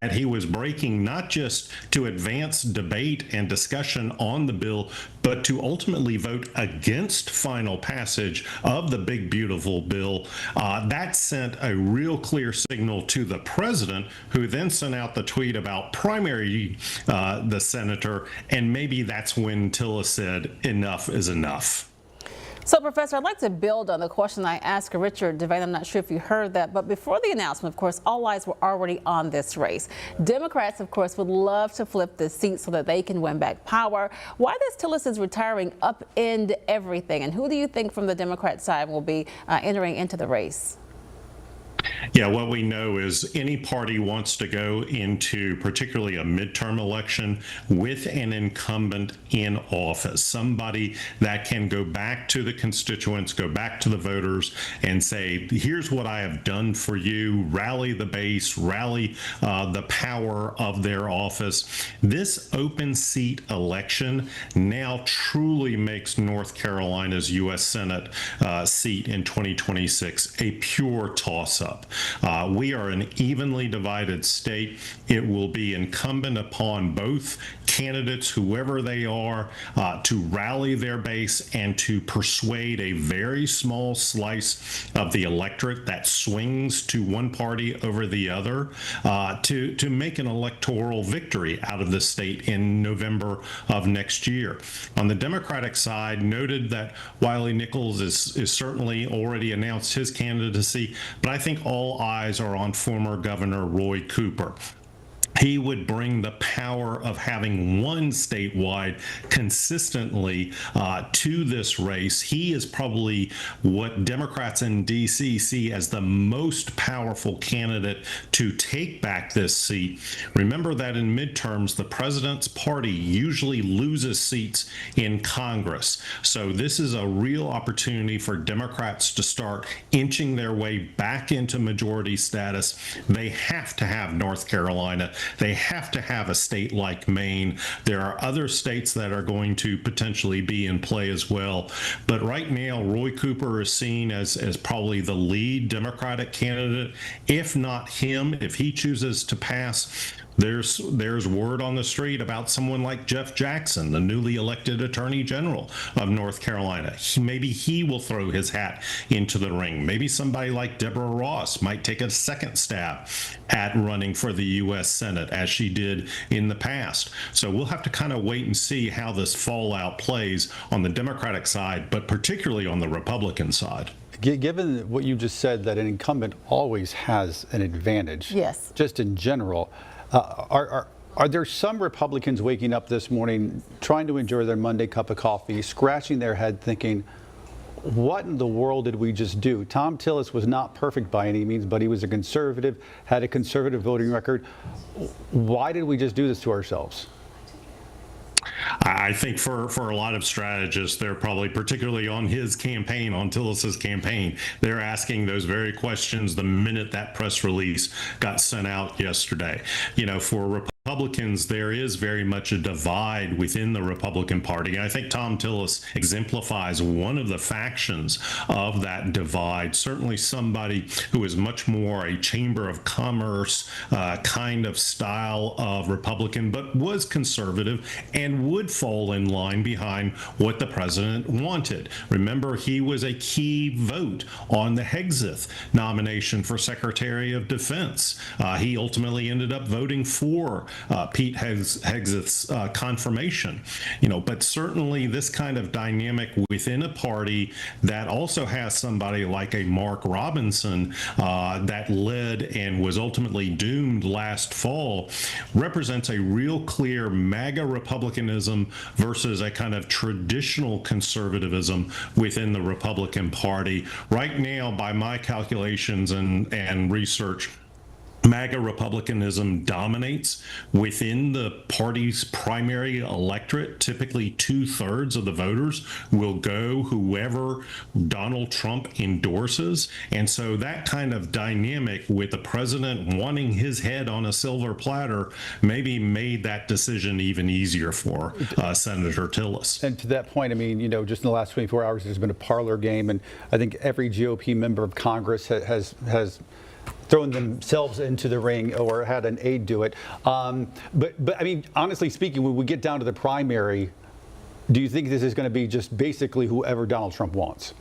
that he was breaking not just to advance debate and discussion on the bill, but to ultimately vote against final passage of the big, beautiful bill, that sent a real clear signal to the president, who then sent out the tweet about primary the senator, and maybe that's when Tillis said enough is enough. So, Professor, I'd like to build on the question I asked Richard Devane. I'm not sure if you heard that, but before the announcement, of course, all eyes were already on this race. Democrats, of course, would love to flip the seat so that they can win back power. Why does Tillis' retiring upend everything? And who do you think from the Democrat side will be entering into the race? Yeah, what we know is any party wants to go into particularly a midterm election with an incumbent in office, somebody that can go back to the constituents, go back to the voters and say, here's what I have done for you, rally the base, rally the power of their office. This open seat election now truly makes North Carolina's U.S. Senate seat in 2026 a pure toss-up. We are an evenly divided state. It will be incumbent upon both candidates, whoever they are, to rally their base and to persuade a very small slice of the electorate that swings to one party over the other to make an electoral victory out of the state in November of next year. On the Democratic side, noted that Wiley Nichols is certainly already announced his candidacy, but I think all eyes are on former Governor Roy Cooper. He would bring the power of having won statewide consistently to this race. He is probably what Democrats in D.C. see as the most powerful candidate to take back this seat. Remember that in midterms, the president's party usually loses seats in Congress. So this is a real opportunity for Democrats to start inching their way back into majority status. They have to have North Carolina. They have to have a state like Maine. There are other states that are going to potentially be in play as well. But right now, Roy Cooper is seen as probably the lead Democratic candidate. If not him, if he chooses to pass, there's word on the street about someone like Jeff Jackson, the newly elected Attorney General of North Carolina. Maybe he will throw his hat into the ring. Maybe somebody like Deborah Ross might take a second stab at running for the U.S. Senate, as she did in the past. So we'll have to kind of wait and see how this fallout plays on the Democratic side, but particularly on the Republican side. Given what you just said, that an incumbent always has an advantage, yes, just in general, are there some Republicans waking up this morning trying to enjoy their Monday cup of coffee, scratching their head thinking, what in the world did we just do? Thom Tillis was not perfect by any means, but he was a conservative, had a conservative voting record. Why did we just do this to ourselves? I think for a lot of strategists, they're probably, particularly on his campaign, on Tillis's campaign, they're asking those very questions the minute that press release got sent out yesterday. You know, for Republicans, there is very much a divide within the Republican Party. And I think Thom Tillis exemplifies one of the factions of that divide, certainly somebody who is much more a Chamber of Commerce kind of style of Republican, but was conservative and would fall in line behind what the president wanted. Remember, he was a key vote on the Hegseth nomination for Secretary of Defense. He ultimately ended up voting for Pete Hegseth's confirmation, but certainly this kind of dynamic within a party that also has somebody like a Mark Robinson that led and was ultimately doomed last fall represents a real clear MAGA Republicanism versus a kind of traditional conservatism within the Republican Party. Right now, by my calculations and research, MAGA Republicanism dominates within the party's primary electorate. Typically 2/3 of the voters will go whoever Donald Trump endorses. And so that kind of dynamic with the president wanting his head on a silver platter maybe made that decision even easier for Senator Tillis. And to that point, I mean, just in the last 24 hours, there's been a parlor game, and I think every GOP member of Congress has thrown themselves into the ring or had an aide do it. But I mean, honestly speaking, when we get down to the primary, do you think this is going to be just basically whoever Donald Trump wants?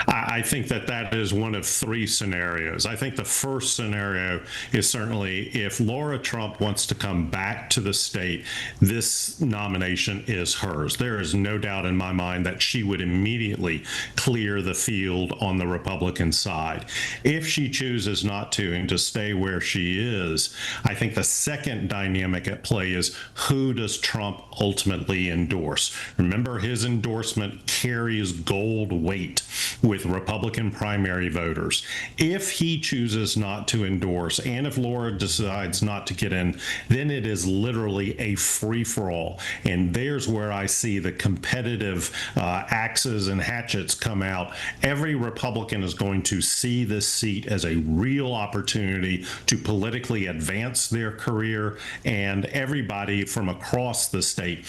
I think that is one of three scenarios. I think the first scenario is certainly if Laura Trump wants to come back to the state, this nomination is hers. There is no doubt in my mind that she would immediately clear the field on the Republican side. If she chooses not to and to stay where she is, I think the second dynamic at play is who does Trump ultimately endorse? Remember, his endorsement carries gold weight with Republican primary voters. If he chooses not to endorse, and if Laura decides not to get in, then it is literally a free-for-all. And there's where I see the competitive axes and hatchets come out. Every Republican is going to see this seat as a real opportunity to politically advance their career, and everybody from across the state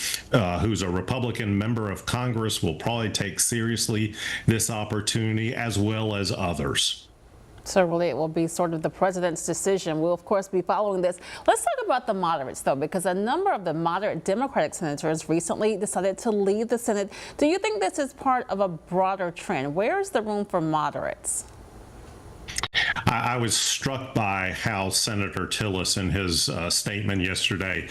who's a Republican member of Congress will probably take seriously this opportunity, as well as others. So really, it will be sort of the president's decision. We'll, of course, be following this. Let's talk about the moderates, though, because a number of the moderate Democratic senators recently decided to leave the Senate. Do you think this is part of a broader trend? Where is the room for moderates? I was struck by how Senator Tillis, in his statement yesterday,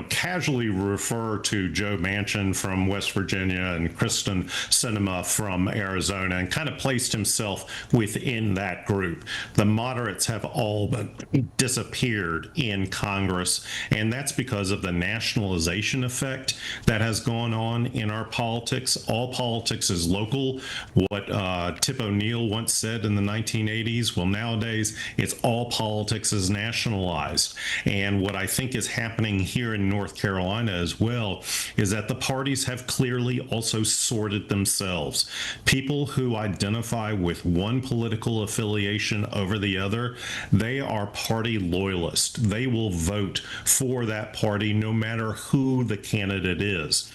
casually referred to Joe Manchin from West Virginia and Kristen Sinema from Arizona, and kind of placed himself within that group. The moderates have all but disappeared in Congress, and that's because of the nationalization effect that has gone on in our politics. All politics is local. What Tip O'Neill once said in the 1980s, well, nowadays it's all politics is nationalized. And what I think is happening here in North Carolina as well is that the parties have clearly also sorted themselves. People who identify with one political affiliation over the other, they are party loyalists. They will vote for that party no matter who the candidate is.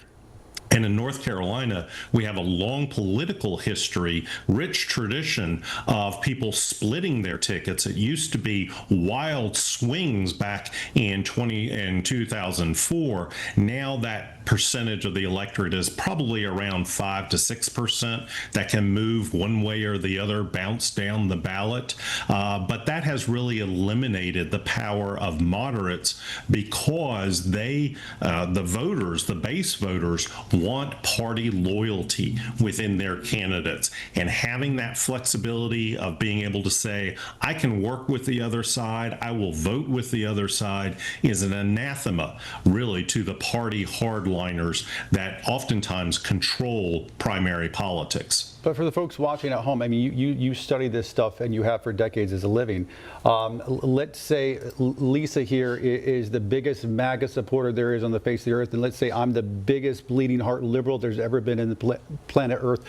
And in North Carolina, we have a long political history, rich tradition of people splitting their tickets. It used to be wild swings back in 2004. Now that percentage of the electorate is probably around 5 to 6% that can move one way or the other, bounce down the ballot. But that has really eliminated the power of moderates, because they, the voters, the base voters, want party loyalty within their candidates. And having that flexibility of being able to say, I can work with the other side, I will vote with the other side, is an anathema, really, to the party hardliners that oftentimes control primary politics. But for the folks watching at home, I mean, you study this stuff, and you have for decades as a living. Let's say Lisa here is the biggest MAGA supporter there is on the face of the earth, and let's say I'm the biggest bleeding heart liberal there's ever been in the planet Earth.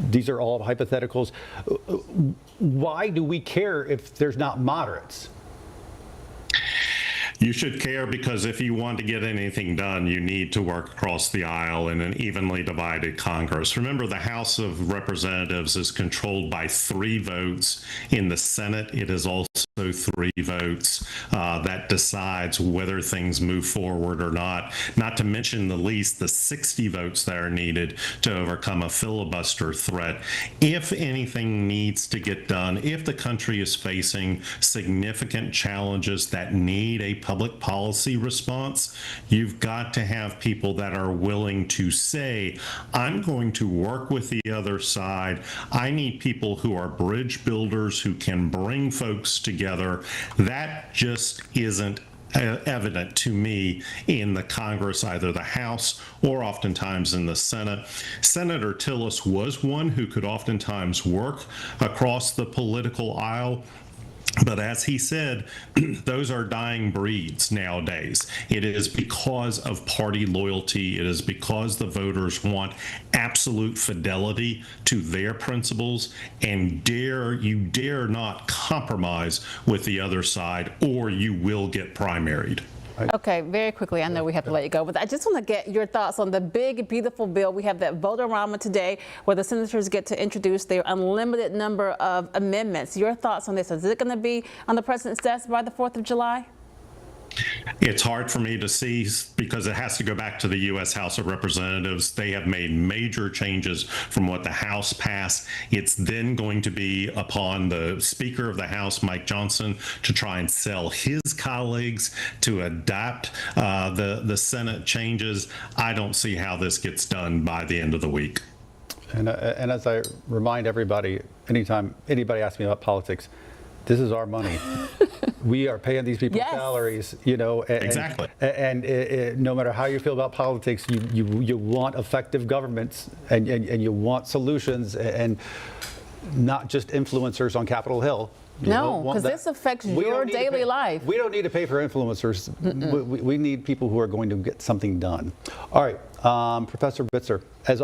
These are all hypotheticals. Why do we care if there's not moderates? You should care, because if you want to get anything done, you need to work across the aisle in an evenly divided Congress. Remember, the House of Representatives is controlled by 3 votes. In the Senate, it is also 3 votes that decides whether things move forward or not. Not to mention the least, the 60 votes that are needed to overcome a filibuster threat. If anything needs to get done, if the country is facing significant challenges that need a public policy response, you've got to have people that are willing to say, I'm going to work with the other side. I need people who are bridge builders, who can bring folks together. That just isn't evident to me in the Congress, either the House or oftentimes in the Senate. Senator Tillis was one who could oftentimes work across the political aisle. But as he said, those are dying breeds nowadays. It is because of party loyalty. It is because the voters want absolute fidelity to their principles, and you dare not compromise with the other side, or you will get primaried. Okay, very quickly, I know we have to let you go, but I just want to get your thoughts on the big, beautiful bill. We have that vote-a-rama today where the senators get to introduce their unlimited number of amendments. Your thoughts on this? Is it going to be on the president's desk by the 4th of July? It's hard for me to see, because it has to go back to the U.S. House of Representatives. They have made major changes from what the House passed. It's then going to be upon the Speaker of the House, Mike Johnson, to try and sell his colleagues to adapt the Senate changes. I don't see how this gets done by the end of the week. And as I remind everybody, anytime anybody asks me about politics, this is our money. We are paying these people salaries, Exactly. And no matter how you feel about politics, you want effective governments, and you want solutions. And not just influencers on Capitol Hill. No, because this affects your daily life. We don't need to pay for influencers. We need people who are going to get something done. All right, Professor Bitzer, as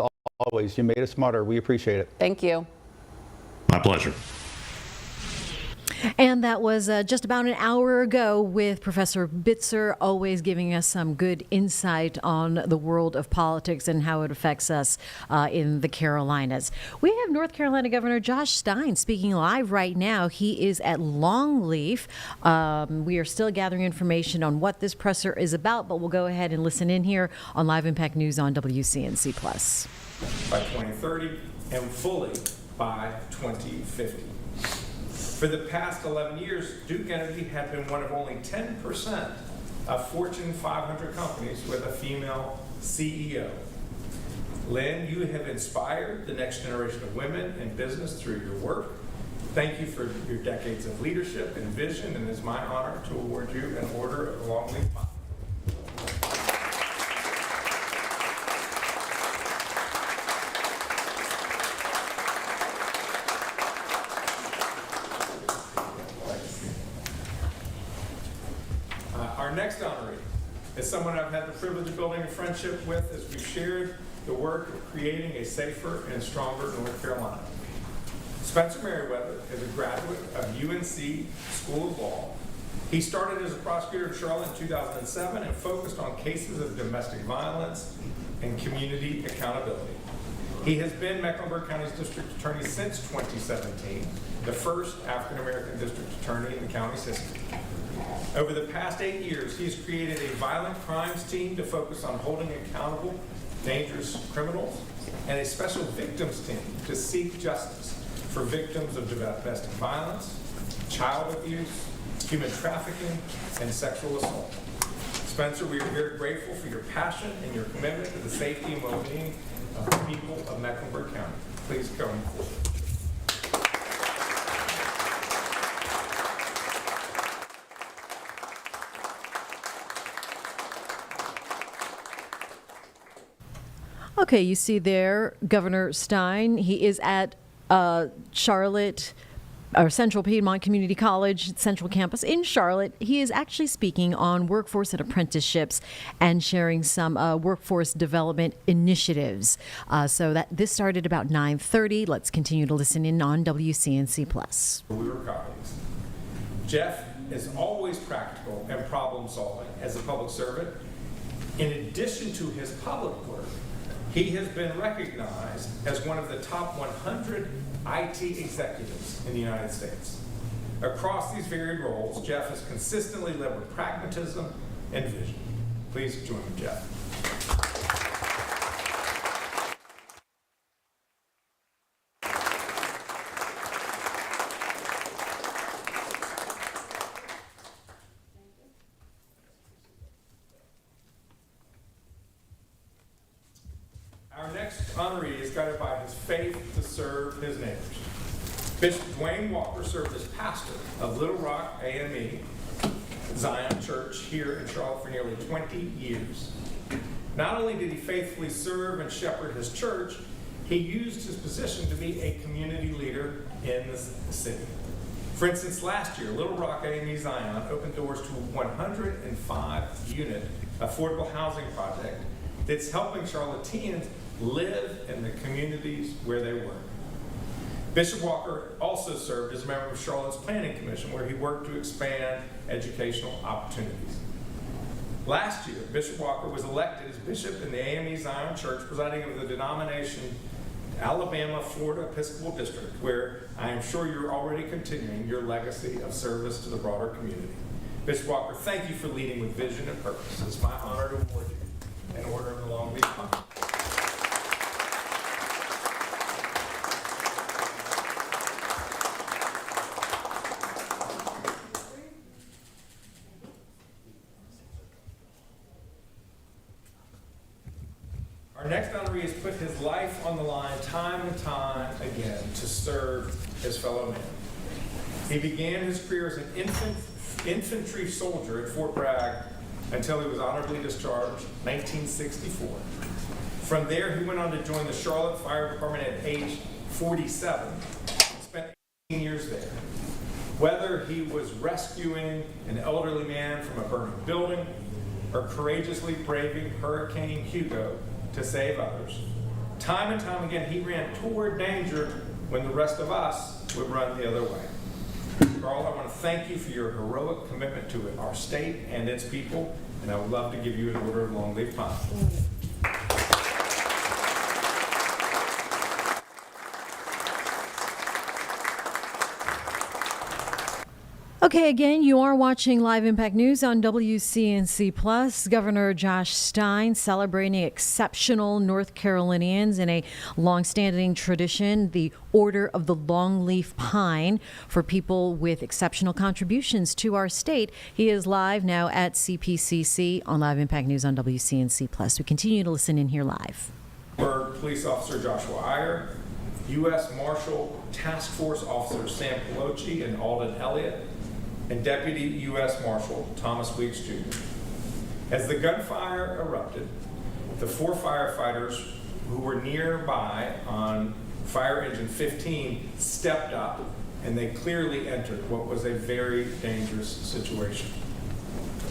always, you made us smarter. We appreciate it. Thank you. My pleasure. And that was just about an hour ago with Professor Bitzer, always giving us some good insight on the world of politics and how it affects us in the Carolinas. We have North Carolina Governor Josh Stein speaking live right now. He is at Longleaf. We are still gathering information on what this presser is about, but we'll go ahead and listen in here on Live Impact News on WCNC+. By 2030 and fully by 2050. For the past 11 years, Duke Energy had been one of only 10% of Fortune 500 companies with a female CEO. Lynn, you have inspired the next generation of women in business through your work. Thank you for your decades of leadership and vision, and it's my honor to award you an Order of Longleaf Pine. Our next honoree is someone I've had the privilege of building a friendship with as we've shared the work of creating a safer and stronger North Carolina. Spencer Merriweather is a graduate of UNC School of Law. He started as a prosecutor in Charlotte in 2007 and focused on cases of domestic violence and community accountability. He has been Mecklenburg County's district attorney since 2017, the first African-American district attorney in the county's history. Over the past 8 years, he has created a violent crimes team to focus on holding accountable dangerous criminals and a special victims team to seek justice for victims of domestic violence, child abuse, human trafficking, and sexual assault. Spencer, we are very grateful for your passion and your commitment to the safety and well-being of the people of Mecklenburg County. Please come forward. Okay, you see there Governor Stein. He is at Charlotte, or Central Piedmont Community College, Central Campus in Charlotte. He is actually speaking on workforce and apprenticeships and sharing some workforce development initiatives. So that this started about 9:30. Let's continue to listen in on WCNC+. We were colleagues. Jeff is always practical and problem solving as a public servant. In addition to his public work, he has been recognized as one of the top 100 IT executives in the United States. Across these varied roles, Jeff has consistently led with pragmatism and vision. Please join me, Jeff. Our next honoree is guided by his faith to serve his neighbors. Bishop Dwayne Walker served as pastor of Little Rock AME Zion Church here in Charlotte for nearly 20 years. Not only did he faithfully serve and shepherd his church, he used his position to be a community leader in the city. For instance, last year, Little Rock AME Zion opened doors to a 105-unit affordable housing project that's helping Charlotteans live in the communities where they work. Bishop Walker also served as a member of Charlotte's Planning Commission, where he worked to expand educational opportunities. Last year, Bishop Walker was elected as bishop in the AME Zion Church, presiding over the denomination Alabama-Florida Episcopal District, where I am sure you're already continuing your legacy of service to the broader community. Bishop Walker, thank you for leading with vision and purpose. It's my honor to award you an Order of the Longleaf Pine. Our next honoree has put his life on the line time and time again to serve his fellow man. He began his career as an infantry soldier at Fort Bragg until he was honorably discharged in 1964. From there, he went on to join the Charlotte Fire Department at age 47, years there. Whether he was rescuing an elderly man from a burning building or courageously braving Hurricane Hugo to save others, time and time again he ran toward danger when the rest of us would run the other way. Carl, I want to thank you for your heroic commitment to our state and its people, and I would love to give you an Order of Longleaf Pine. Okay, again, you are watching Live Impact News on WCNC Plus. Governor Josh Stein celebrating exceptional North Carolinians in a longstanding tradition, the Order of the Longleaf Pine, for people with exceptional contributions to our state. He is live now at CPCC on Live Impact News on WCNC Plus. We continue to listen in here live. Police Officer Joshua Iyer, U.S. Marshal Task Force Officer Sam Pelosi and Alden Elliott, and Deputy U.S. Marshal Thomas Weeks Jr. As the gunfire erupted, the 4 firefighters who were nearby on Fire Engine 15 stepped up, and they clearly entered what was a very dangerous situation.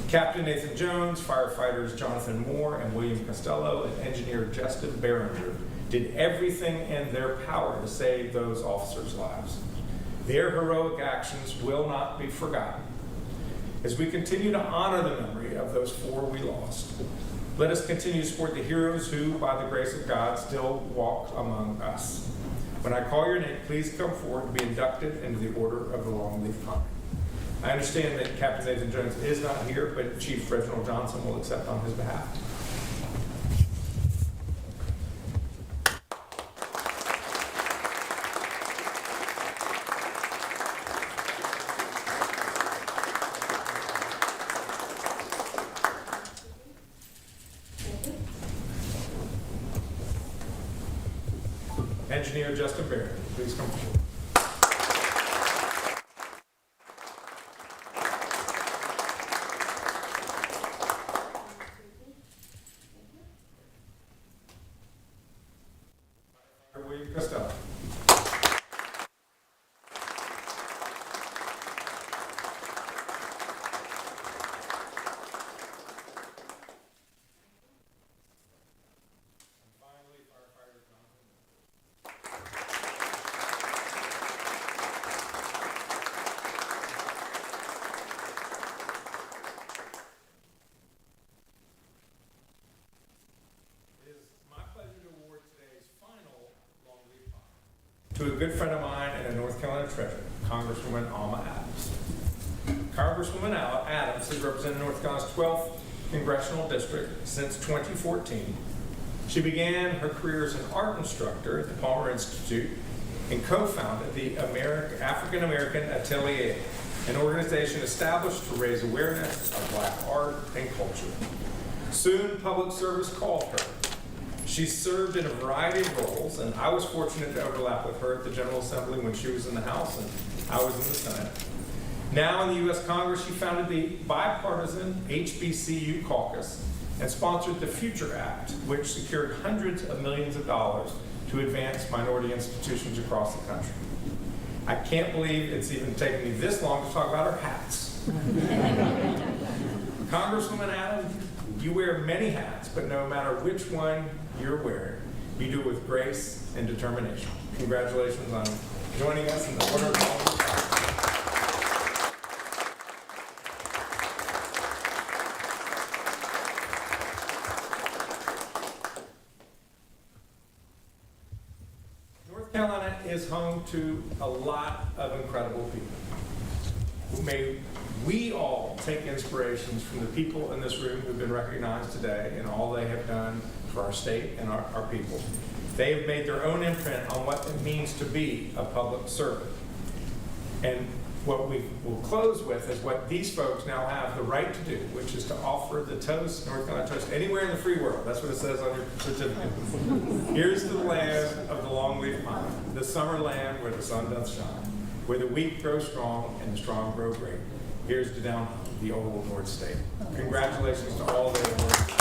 Captain Nathan Jones, firefighters Jonathan Moore and William Costello, and engineer Justin Behringer did everything in their power to save those officers' lives. Their heroic actions will not be forgotten. As we continue to honor the memory of those 4 we lost, let us continue to support the heroes who, by the grace of God, still walk among us. When I call your name, please come forward to be inducted into the Order of the Longleaf Pine. I understand that Captain Nathan Jones is not here, but Chief Reginald Johnson will accept on his behalf. Engineer Justin Barrett, please come forward. William Costello. To a good friend of mine and a North Carolina treasurer, Congresswoman Alma Adams. Congresswoman Adams has represented North Carolina's 12th congressional district since 2014. She began her career as an art instructor at the Palmer Institute and co-founded the African American Atelier, an organization established to raise awareness of Black art and culture. Soon, public service called her. She served in a variety of roles, and I was fortunate to overlap with her at the General Assembly when she was in the House and I was in the Senate. Now in the U.S. Congress, she founded the bipartisan HBCU caucus and sponsored the Future Act, which secured hundreds of millions of dollars to advance minority institutions across the country. I can't believe it's even taken me this long to talk about her hats. Congresswoman Adams, you wear many hats, but no matter which one you're wearing, you do it with grace and determination. Congratulations on joining us in the Order of the Longleaf Pine. North Carolina is home to a lot of incredible people. May we all take inspirations from the people in this room who've been recognized today and all they have done for our state and our people. They have made their own imprint on what it means to be a public servant. And what we will close with is what these folks now have the right to do, which is to offer the toast, North Carolina toast, anywhere in the free world. That's what it says on your certificate. Here's to the land of the longleaf pine, the summer land where the sun doth shine, where the weak grow strong and the strong grow great. Here's to down home, the old North State. Congratulations to all their awards.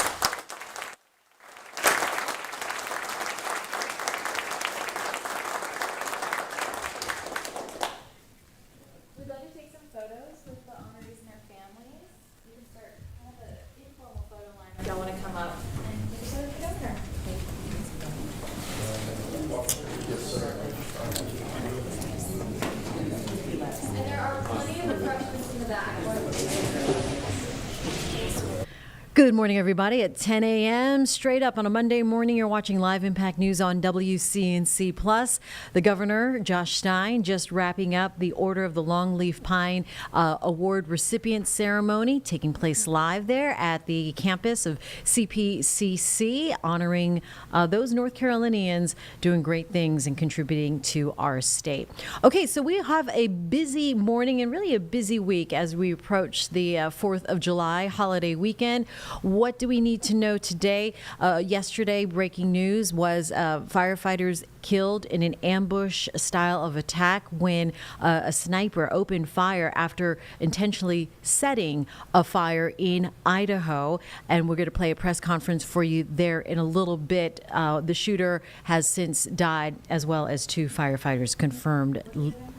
Good morning, everybody. At 10 a.m., straight up on a Monday morning, you're watching Live Impact News on WCNC Plus. The governor, Josh Stein, just wrapping up the Order of the Longleaf Pine Award recipient ceremony, taking place live there at the campus of CPCC, honoring those North Carolinians doing great things and contributing to our state. Okay, so we have a busy morning and really a busy week as we approach the 4th of July holiday weekend. What do we need to know today? Yesterday, breaking news was firefighters killed in an ambush style of attack when a sniper opened fire after intentionally setting a fire in Idaho. And we're going to play a press conference for you there in a little bit. The shooter has since died, as well as 2 firefighters confirmed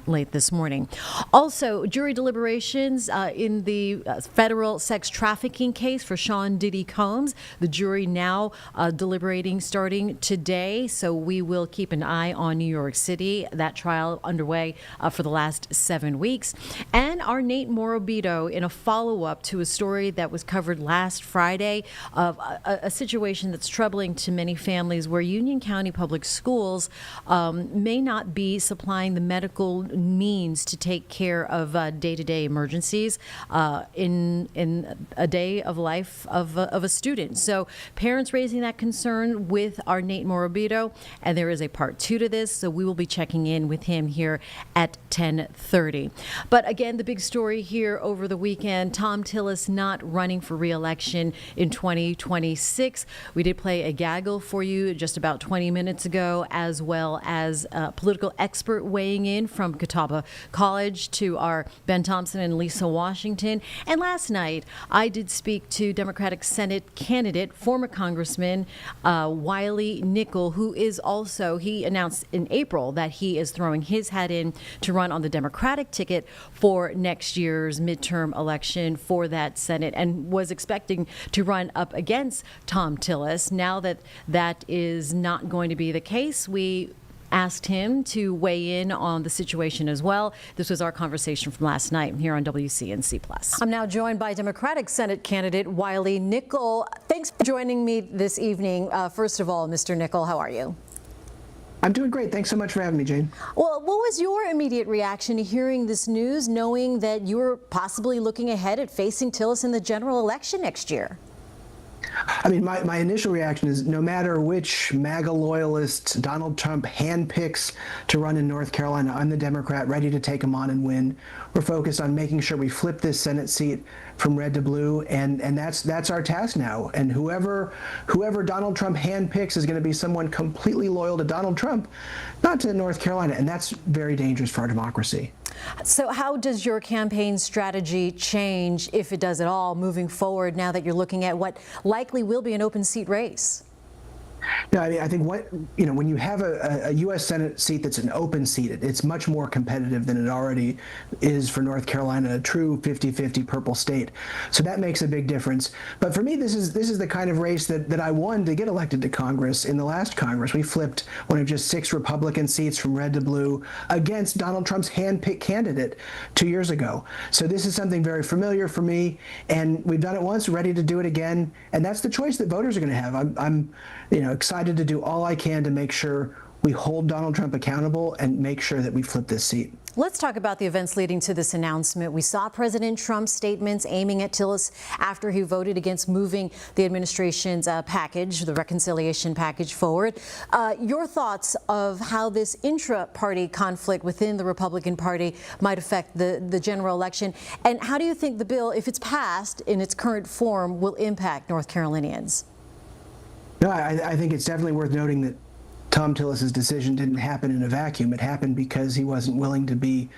late this morning. Also, jury deliberations in the federal sex trafficking case for Sean Diddy Combs. The jury now deliberating starting today, so we will keep an eye on New York City. That trial underway for the last 7 weeks. And our Nate Morabito in a follow-up to a story that was covered last Friday of a situation that's troubling to many families where Union County Public Schools may not be supplying the medical means to take care of day-to-day emergencies in a day of life of a student. So parents raising that concern with our Nate Morabito, and there is a part 2 to this, so we will be checking in with him here at 10:30. But again, the big story here over the weekend, Thom Tillis not running for re-election in 2026. We did play a gaggle for you just about 20 minutes ago, as well as a political expert weighing in from Catawba College to our Ben Thompson and Lisa Washington. And last night, I did speak to Democratic Senate candidate, former Congressman Wiley Nickel, who is also, he announced in April that he is throwing his hat in to run on the Democratic ticket for next year's midterm election for that Senate, and was expecting to run up against Thom Tillis. Now that that is not going to be the case, we asked him to weigh in on the situation as well. This was our conversation from last night here on WCNC Plus. I'm now joined by Democratic Senate candidate Wiley Nickel. Thanks for joining me this evening. First of all, Mr. Nickel, how are you? I'm doing great. Thanks so much for having me, Jane. Well, what was your immediate reaction to hearing this news, knowing that you were possibly looking ahead at facing Tillis in the general election next year? I mean, my initial reaction is no matter which MAGA loyalist Donald Trump handpicks to run in North Carolina, I'm the Democrat ready to take him on and win. We're focused on making sure we flip this Senate seat from red to blue, and that's our task now. And whoever Donald Trump handpicks is going to be someone completely loyal to Donald Trump, not to North Carolina, and that's very dangerous for our democracy. So how does your campaign strategy change, if it does at all, moving forward now that you're looking at what likely will be an open seat race? No, I mean, I think when you have a U.S. Senate seat that's an open seat, it's much more competitive than it already is for North Carolina, a true 50-50 purple state. So that makes a big difference. But for me, this is the kind of race that I won to get elected to Congress. In the last Congress, we flipped one of just 6 Republican seats from red to blue against Donald Trump's hand-picked candidate 2 years ago. So this is something very familiar for me, and we've done it once, ready to do it again, and that's the choice that voters are going to have. I'm excited to do all I can to make sure we hold Donald Trump accountable and make sure that we flip this seat. Let's talk about the events leading to this announcement. We saw President Trump's statements aiming at Tillis after he voted against moving the administration's package, the reconciliation package, forward. Your thoughts of how this intra-party conflict within the Republican Party might affect the general election, and how do you think the bill, if it's passed in its current form, will impact North Carolinians? No, I think it's definitely worth noting that Thom Tillis's decision didn't happen in a vacuum. It happened because he wasn't willing to be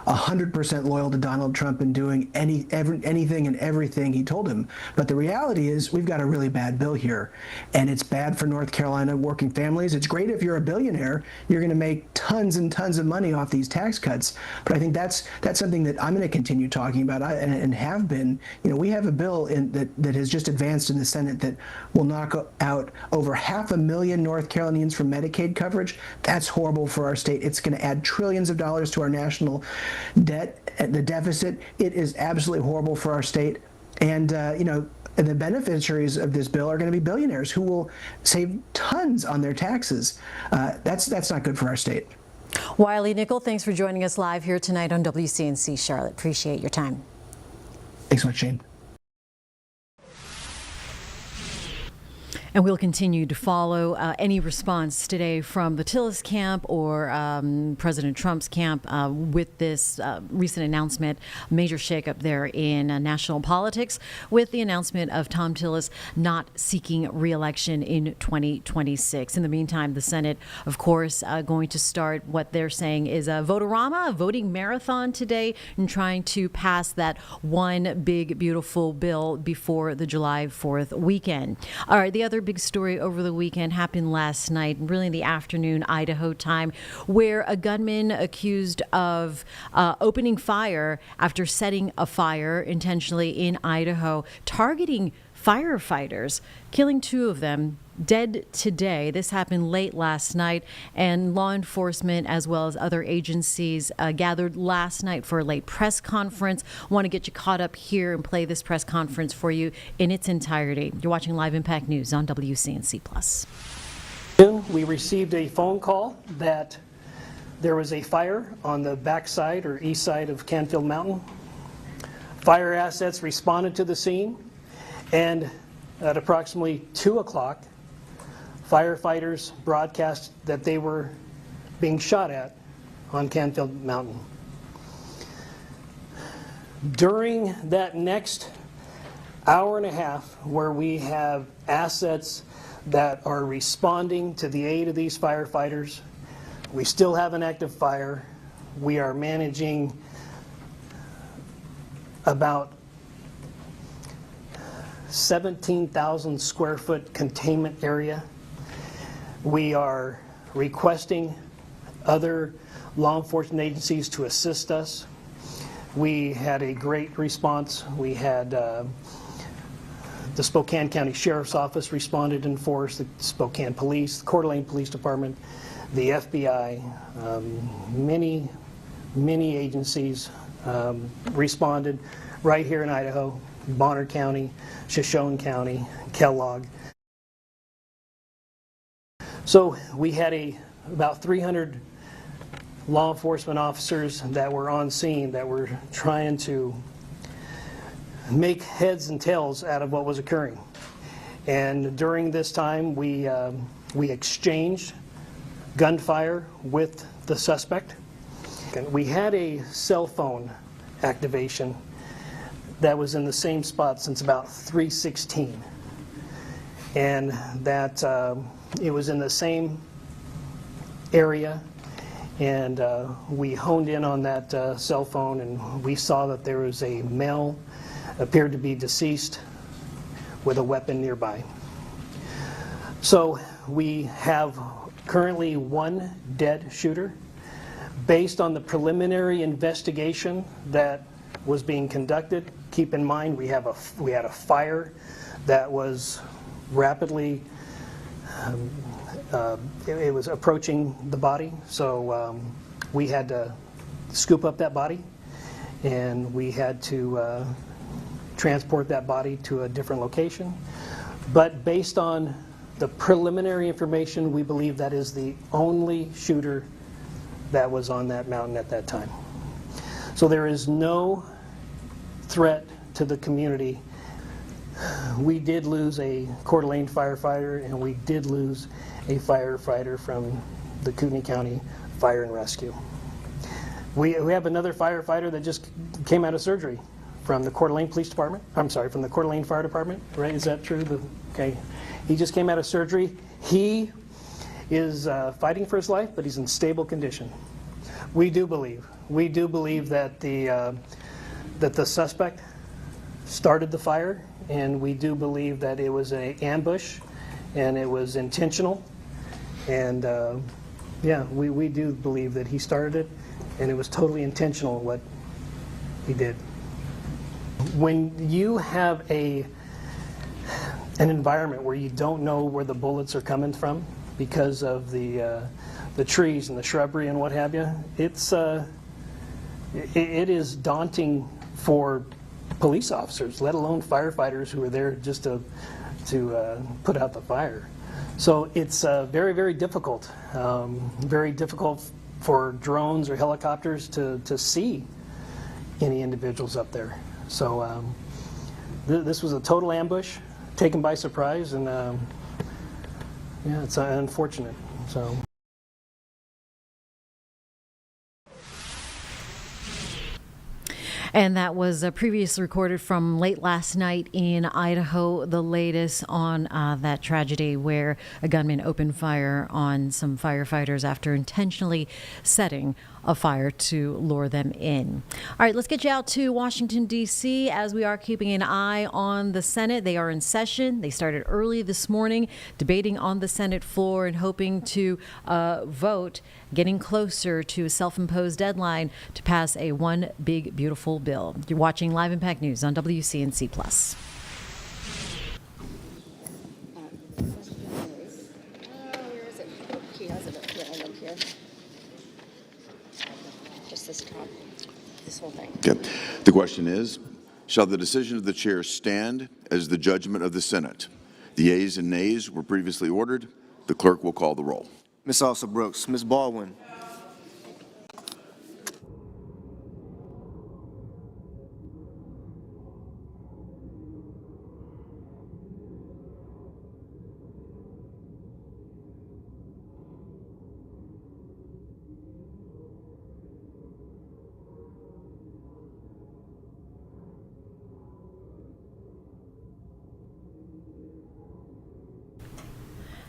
100% loyal to Donald Trump and doing anything and everything he told him. But the reality is we've got a really bad bill here, and it's bad for North Carolina working families. It's great if you're a billionaire. You're going to make tons and tons of money off these tax cuts. But I think that's something that I'm going to continue talking about and have been. We have a bill that has just advanced in the Senate that will knock out over 500,000 North Carolinians from Medicaid coverage. That's horrible for our state. It's going to add trillions of dollars to our national debt, the deficit. It is absolutely horrible for our state. And, And the beneficiaries of this bill are going to be billionaires who will save tons on their taxes. That's not good for our state. Wiley Nickel, thanks for joining us live here tonight on WCNC Charlotte. Appreciate your time. Thanks so much, Shane. And we'll continue to follow any response today from the Tillis camp or President Trump's camp with this recent announcement, major shakeup there in national politics with the announcement of Thom Tillis not seeking re-election in 2026. In the meantime, the Senate, of course, going to start what they're saying is a vote-a-rama, a voting marathon today, and trying to pass that one big, beautiful bill before the July 4th weekend. All right, the other big story over the weekend happened last night, really in the afternoon, Idaho time, where a gunman accused of opening fire after setting a fire intentionally in Idaho, targeting firefighters, killing 2 of them, dead today. This happened late last night, and law enforcement as well as other agencies gathered last night for a late press conference. Want to get you caught up here and play this press conference for you in its entirety. You're watching Live Impact News on WCNC+. We received a phone call that there was a fire on the backside or east side of Canfield Mountain. Fire assets responded to the scene, and at approximately 2 o'clock, firefighters broadcast that they were being shot at on Canfield Mountain. During that next hour and a half, where we have assets that are responding to the aid of these firefighters, we still have an active fire. We are managing about 17,000 square foot containment area. We are requesting other law enforcement agencies to assist us. We had a great response. We had the Spokane County Sheriff's Office responded in force, the Spokane Police, the Coeur d'Alene Police Department, the FBI, many agencies responded right here in Idaho, Bonner County, Shoshone County, Kellogg. So we had about 300 law enforcement officers that were on scene that were trying to make heads and tails out of what was occurring. And during this time, we exchanged gunfire with the suspect. And we had a cell phone activation that was in the same spot since about 3/16, and that it was in the same area, and we honed in on that cell phone, and we saw that there was a male, appeared to be deceased, with a weapon nearby. So we have currently 1 dead shooter. Based on the preliminary investigation that was being conducted, keep in mind we had a fire that was rapidly it was approaching the body, so we had to scoop up that body, and we had to transport that body to a different location. But based on the preliminary information, we believe that is the only shooter that was on that mountain at that time. So there is no threat to the community. We did lose a Coeur d'Alene firefighter, and we did lose a firefighter from the Kootenai County Fire and Rescue. We have another firefighter that just came out of surgery from the Coeur d'Alene Police Department. I'm sorry, from the Coeur d'Alene Fire Department, right? Is that true? Okay. He just came out of surgery. He is fighting for his life, but he's in stable condition. We do believe that the suspect started the fire, and we do believe that it was an ambush and it was intentional. And yeah, we do believe that he started it, and it was totally intentional what he did. When you have an environment where you don't know where the bullets are coming from because of the trees and the shrubbery and what have you, it is daunting for police officers, let alone firefighters who are there just to put out the fire. So it's very, very difficult. Very difficult for drones or helicopters to see any individuals up there. So this was a total ambush, taken by surprise, and yeah, it's unfortunate. So. And that was previously recorded from late last night in Idaho, the latest on that tragedy where a gunman opened fire on some firefighters after intentionally setting a fire to lure them in. All right, let's get you out to Washington, D.C. as we are keeping an eye on the Senate. They are in session. They started early this morning debating on the Senate floor and hoping to vote, getting closer to a self-imposed deadline to pass a one big, beautiful bill. You're watching Live Impact News on WCNC+. This whole thing. Okay. The question is, shall the decision of the chair stand as the judgment of the Senate? The yeas and nays were previously ordered. The clerk will call the roll. Ms. Alsa Brooks, Ms. Baldwin.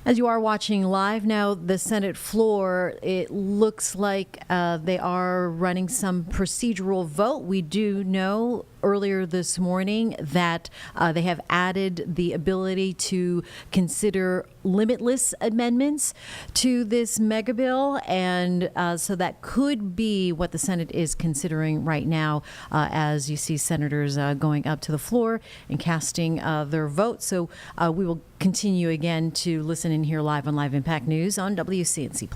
As you are watching live now, the Senate floor, it looks like they are running some procedural vote. We do know earlier this morning that they have added the ability to consider limitless amendments to this mega bill, and so that could be what the Senate is considering right now as you see senators going up to the floor and casting their vote. So we will continue again to listen in here live on Live Impact News on WCNC+.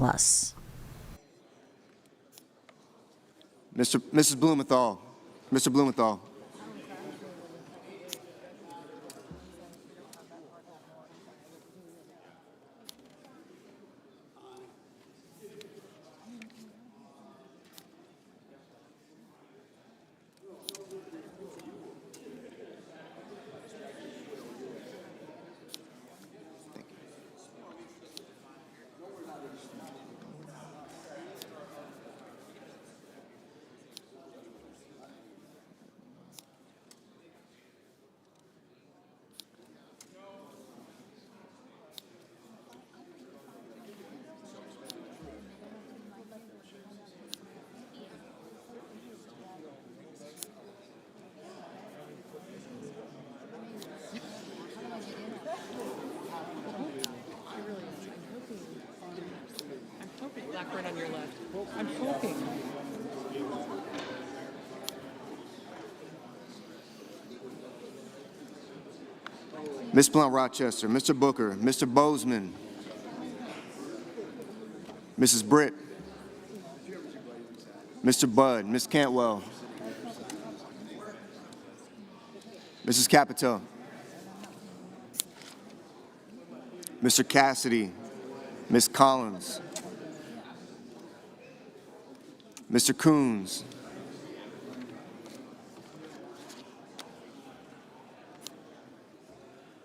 Mrs. Blumenthal. Mr. Blumenthal. Black right on your left. I'm hoping. Ms. Blunt Rochester, Mr. Booker, Mr. Bozeman, Mrs. Britt, Mr. Budd, Ms. Cantwell, Mrs. Capito, Mr. Cassidy, Ms. Collins, Mr. Coons,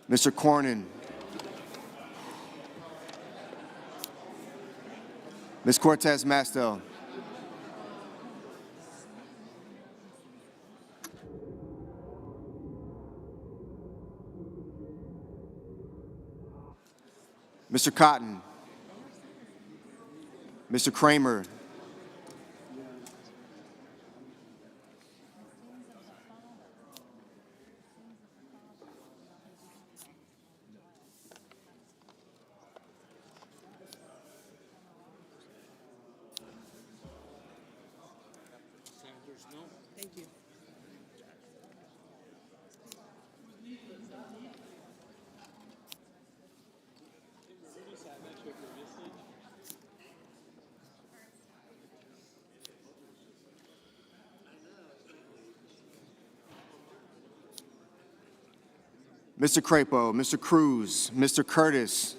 Mr. Cornyn, Ms. Cortez Mastel, Mr. Cotton, Mr. Kramer, Thank you. Mr. Crapo, Mr. Cruz, Mr. Curtis,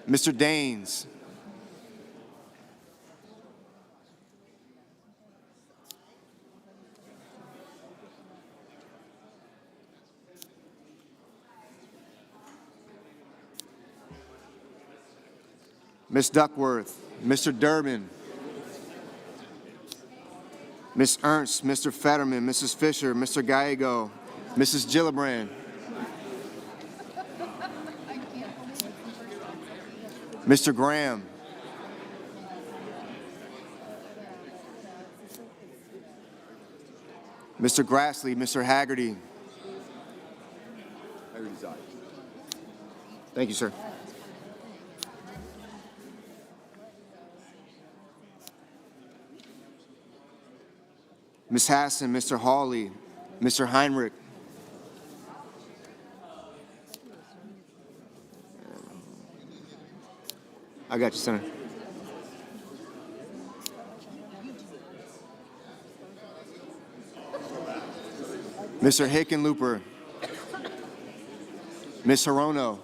Mr. Daines, Ms. Duckworth, Mr. Durbin, Ms. Ernst, Mr. Fetterman, Mrs. Fisher, Mr. Gallego, Mrs. Gillibrand, Mr. Graham, Mr. Grassley, Mr. Haggerty. Thank you, sir. Ms. Hassan, Mr. Hawley, Mr. Heinrich. I got you, Senator. Mr. Hickenlooper, Ms. Hirono,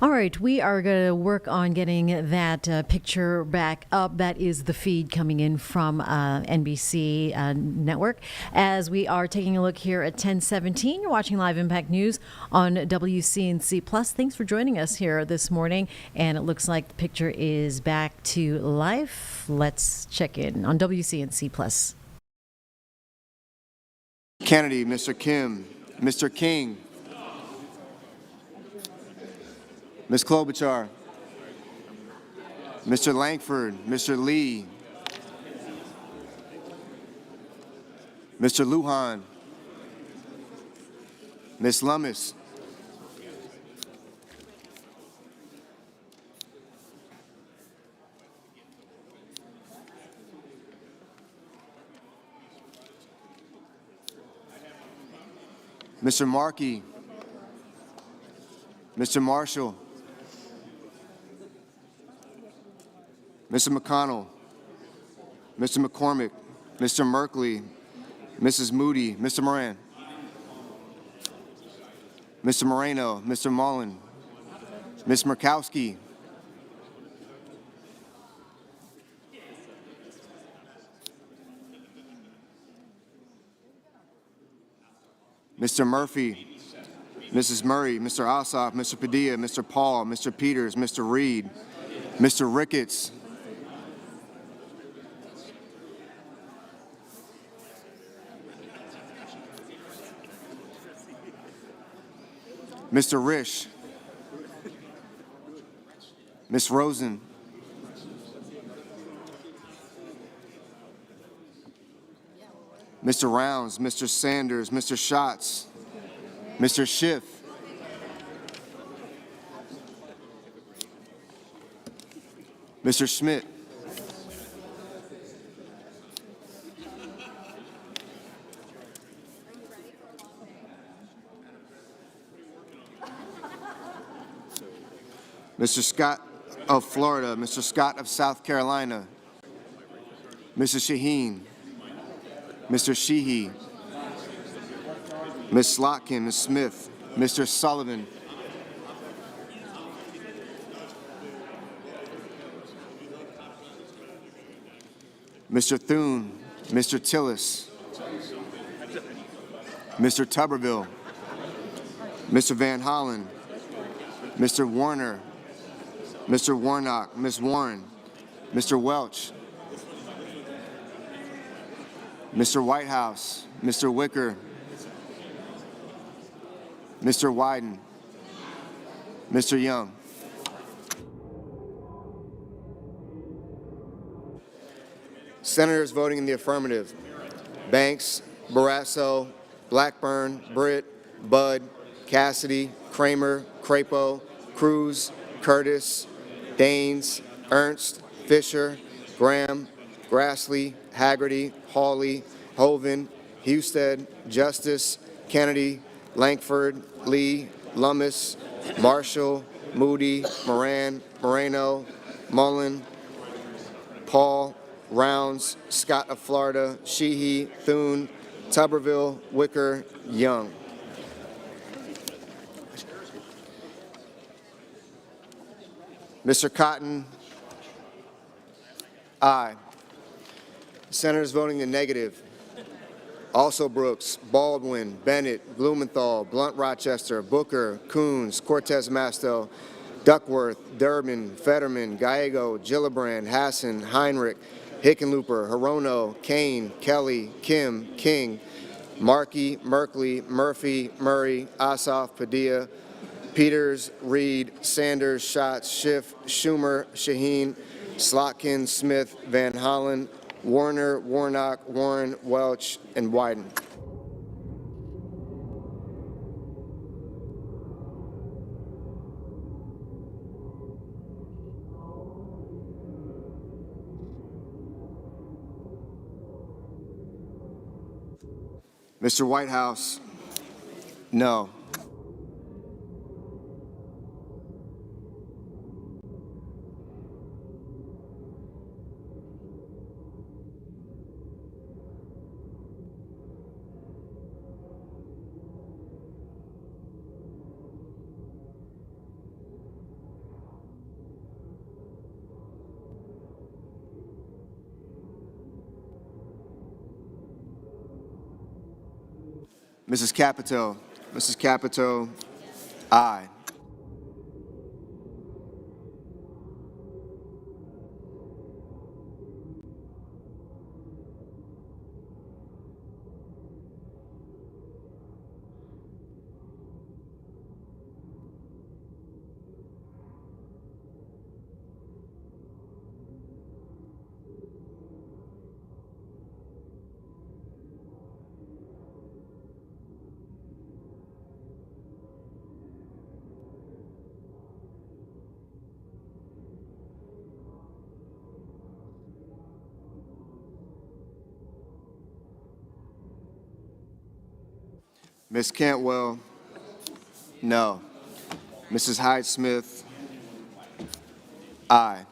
All right, we are going to work on getting that picture back up. That is the feed coming in from NBC Network. As we are taking a look here at 1017, you're watching Live Impact News on WCNC Plus. Thanks for joining us here this morning. And it looks like the picture is back to life. Let's check in on WCNC Plus. Kennedy, Mr. Kim, Mr. King, Ms. Klobuchar, Mr. Langford, Mr. Lee, Mr. Lujan, Ms. Lummis, Mr. Markey, Mr. Marshall, Mr. McConnell, Mr. McCormick, Mr. Merkley, Mrs. Moody, Mr. Moran, Mr. Moreno, Mr. Mullen, Ms. Murkowski, Mr. Murphy, Mrs. Murray, Mr. Ossoff, Mr. Padilla, Mr. Paul, Mr. Peters, Mr. Reed, Mr. Ricketts, Mr. Risch, Ms. Rosen, Mr. Rounds, Mr. Sanders, Mr. Schatz, Mr. Schiff, Mr. Schmidt, Mr. Scott of Florida, Mr. Scott of South Carolina, Mr. Shaheen, Mr. Sheehy, Ms. Slotkin, Ms. Smith, Mr. Sullivan, Mr. Thune, Mr. Tillis, Mr. Tuberville, Mr. Van Hollen, Mr. Warner, Mr. Warnock, Ms. Warren, Mr. Welch, Mr. Whitehouse, Mr. Wicker, Mr. Wyden, Mr. Young. Senators voting in the affirmative: Banks, Barrasso, Blackburn, Britt, Budd, Cassidy, Kramer, Crapo, Cruz, Curtis, Daines, Ernst, Fisher, Graham, Grassley, Haggerty, Hawley, Hoven, Husted, Justice, Kennedy, Lankford, Lee, Lummis, Marshall, Moody, Moran, Moreno, Mullen, Paul, Rounds, Scott of Florida, Sheehy, Thune, Tuberville, Wicker, Young. Mr. Cotton, aye. Senators voting the negative: also Brooks, Baldwin, Bennett, Blumenthal, Blunt Rochester, Booker, Coons, Cortez Masto, Duckworth, Durbin, Fetterman, Gallego, Gillibrand, Hassan, Heinrich, Hickenlooper, Hirono, Kane, Kelly, Kim, King, Markey, Merkley, Murphy, Murray, Ossoff, Padilla, Peters, Reed, Sanders, Schatz, Schiff, Schumer, Shaheen, Slotkin, Smith, Van Hollen, Warner, Warnock, Warren, Welch, and Wyden. Mr. Whitehouse, no. Mrs. Capito. Mrs. Capito, aye. Ms. Cantwell, no. Mrs. Hyde-Smith, aye.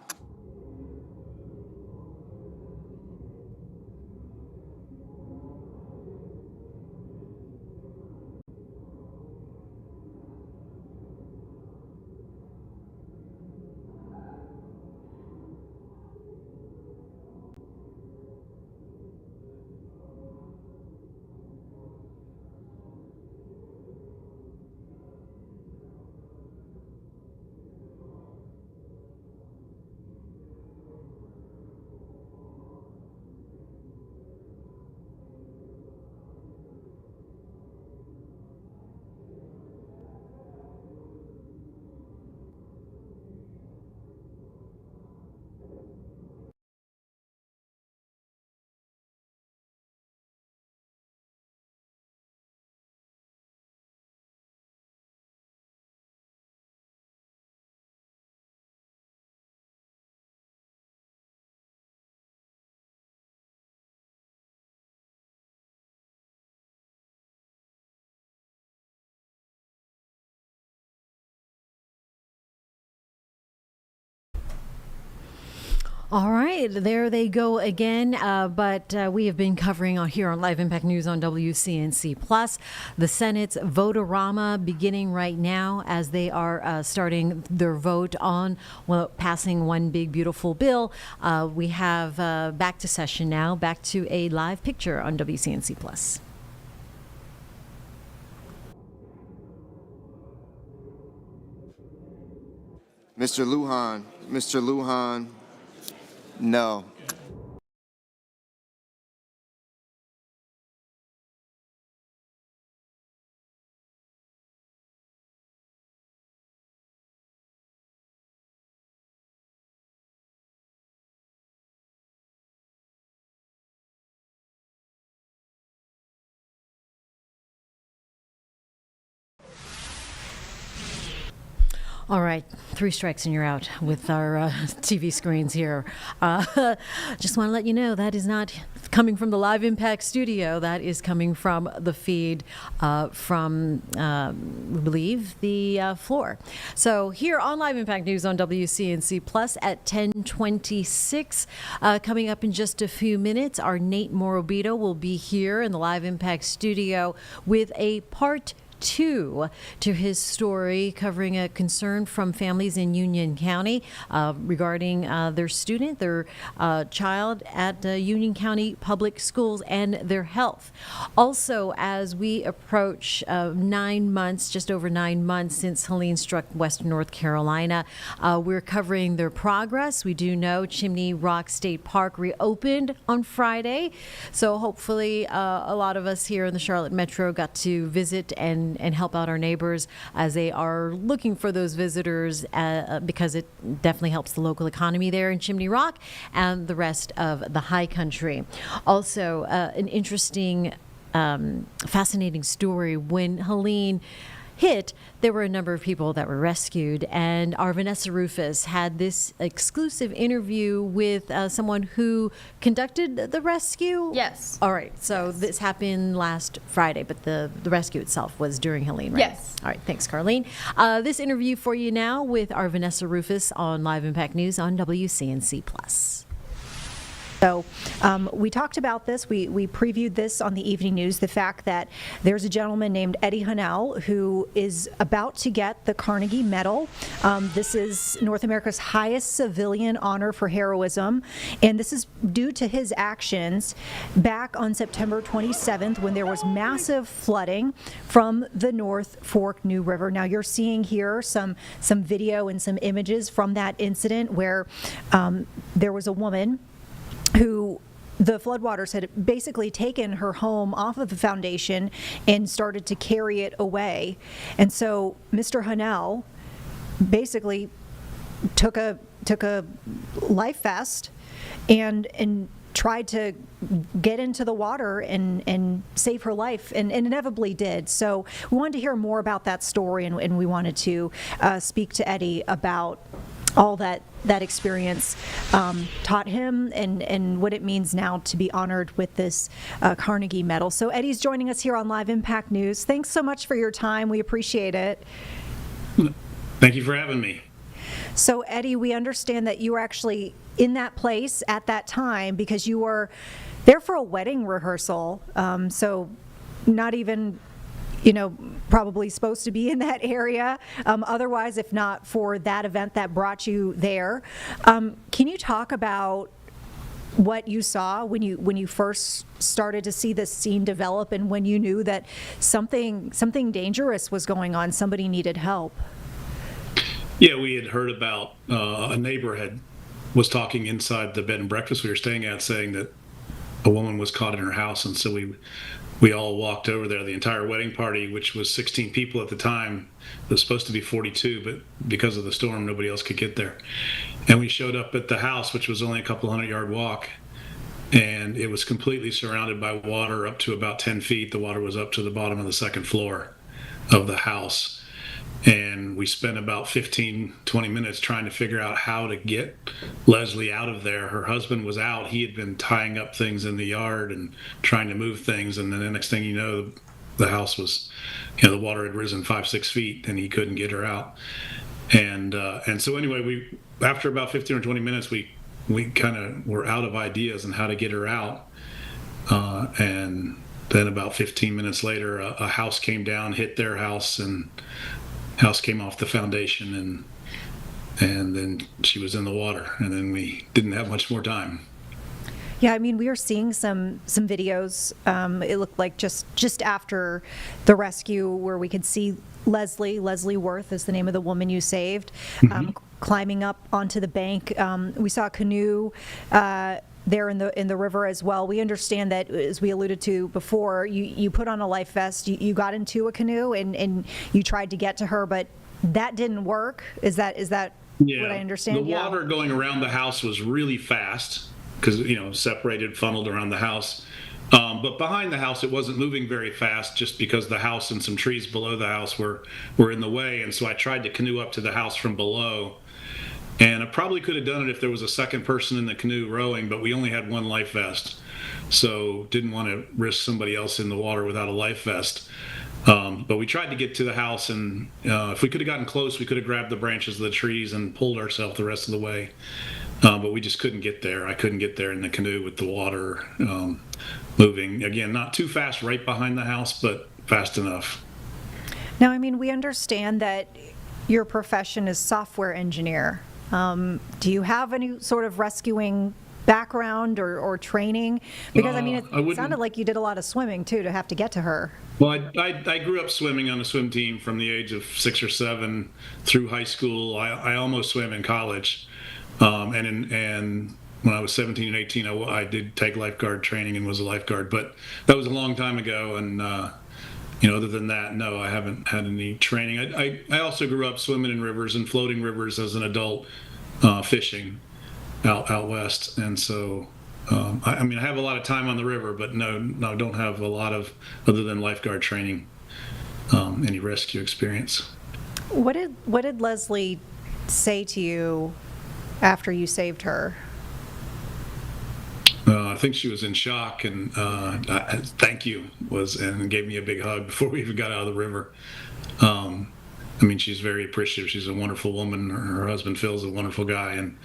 All right, there they go again. But we have been covering here on Live Impact News on WCNC Plus the Senate's vote-a-rama beginning right now as they are starting their vote on passing one big beautiful bill. We have back to session now, back to a live picture on WCNC Plus. Mr. Lujan, no. All right, 3 strikes and you're out with our TV screens here. Just want to let you know that is not coming from the Live Impact studio. That is coming from the feed from, we believe, the floor. So here on Live Impact News on WCNC Plus at 10:26. Coming up in just a few minutes, our Nate Morabito will be here in the Live Impact studio with a part 2 to his story covering a concern from families in Union County regarding their student, their child at Union County Public Schools and their health. Also, as we approach 9 months, just over 9 months since Helene struck Western North Carolina, we're covering their progress. We do know Chimney Rock State Park reopened on Friday, so hopefully a lot of us here in the Charlotte Metro got to visit and help out our neighbors as they are looking for those visitors because it definitely helps the local economy there in Chimney Rock and the rest of the high country. Also, an interesting, fascinating story. When Helene hit, there were a number of people that were rescued, and our Vanessa Rufus had this exclusive interview with someone who conducted the rescue. Yes. All right, so this happened last Friday, but the rescue itself was during Helene, right? Yes. All right, thanks, Carlene. This interview for you now with our Vanessa Rufus on Live Impact News on WCNC Plus. So we talked about this. We previewed this on the evening news, the fact that there's a gentleman named Eddie Hunnell who is about to get the Carnegie Medal. This is North America's highest civilian honor for heroism, and this is due to his actions back on September 27th when there was massive flooding from the North Fork New River. Now you're seeing here some video and some images from that incident where there was a woman who the floodwaters had basically taken her home off of the foundation and started to carry it away. And so Mr. Hunnell basically took a life vest and tried to get into the water and save her life, and inevitably did. So we wanted to hear more about that story, and we wanted to speak to Eddie about all that experience taught him and what it means now to be honored with this Carnegie Medal. So Eddie's joining us here on Live Impact News. Thanks so much for your time. We appreciate it. Thank you for having me. So Eddie, we understand that you were actually in that place at that time because you were there for a wedding rehearsal. So not even probably supposed to be in that area otherwise, if not for that event that brought you there. Can you talk about what you saw when you first started to see this scene develop and when you knew that something dangerous was going on, somebody needed help? Yeah, we had heard about a neighbor was talking inside the bed and breakfast we were staying at, saying that a woman was caught in her house, and so we all walked over there. The entire wedding party, which was 16 people at the time, was supposed to be 42, but because of the storm, nobody else could get there. And we showed up at the house, which was only a couple 100-yard walk, and it was completely surrounded by water up to about 10 feet. The water was up to the bottom of the second floor of the house. And we spent about 15, 20 minutes trying to figure out how to get Leslie out of there. Her husband was out. He had been tying up things in the yard and trying to move things. And then the next thing you know, the house was, the water had risen 5-6 feet and he couldn't get her out. And so anyway, after about 15 or 20 minutes, we kind of were out of ideas on how to get her out. And then about 15 minutes later, a house came down, hit their house, and house came off the foundation, and then she was in the water, and then we didn't have much more time. Yeah, I mean, we were seeing some videos. It looked like just after the rescue where we could see Leslie Worth is the name of the woman you saved, climbing up onto the bank. We saw a canoe there in the river as well. We understand that, as we alluded to before, you put on a life vest, you got into a canoe and you tried to get to her, but that didn't work. Is that what I understand? The water going around the house was really fast because separated, funneled around the house, But behind the house, it wasn't moving very fast just because the house and some trees below the house were in the way. And so I tried to canoe up to the house from below. And I probably could have done it if there was a second person in the canoe rowing, but we only had one life vest. So didn't want to risk somebody else in the water without a life vest. But we tried to get to the house, and if we could have gotten close, we could have grabbed the branches of the trees and pulled ourselves the rest of the way. But we just couldn't get there. I couldn't get there in the canoe with the water moving. Again, not too fast right behind the house, but fast enough. Now, I mean, we understand that your profession is software engineer. Do you have any sort of rescuing background or training? Because, I mean, it sounded like you did a lot of swimming, too, to have to get to her. Well, I grew up swimming on a swim team from the age of 6 or 7 through high school. I almost swam in college. And when I was 17 and 18, I did take lifeguard training and was a lifeguard. But that was a long time ago. And, other than that, no, I haven't had any training. I also grew up swimming in rivers and floating rivers as an adult, fishing out west. And so, I have a lot of time on the river, but no, don't have a lot of, other than lifeguard training, any rescue experience. What did Leslie say to you after you saved her? I think she was in shock, and thank you and gave me a big hug before we even got out of the river. She's very appreciative. She's a wonderful woman. Her husband Phil's a wonderful guy, and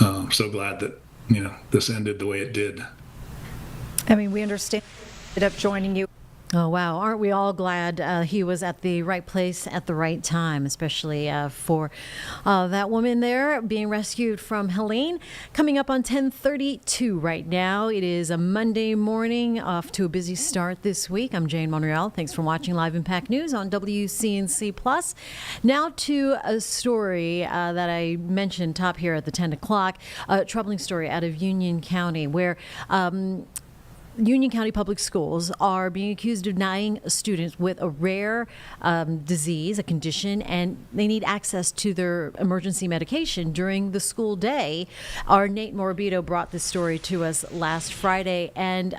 I'm so glad that this ended the way it did. I mean, we understand. Ended up joining you. Oh, wow. Aren't we all glad he was at the right place at the right time, especially for that woman there being rescued from Helene. Coming up on 10:32 right now. It is a Monday morning, off to a busy start this week. I'm Jane Monreal. Thanks for watching Live Impact News on WCNC+. Now to a story that I mentioned top here at the 10 o'clock, a troubling story out of Union County where Union County Public Schools are being accused of denying students with a rare disease, a condition, and they need access to their emergency medication during the school day. Our Nate Morabito brought this story to us last Friday, and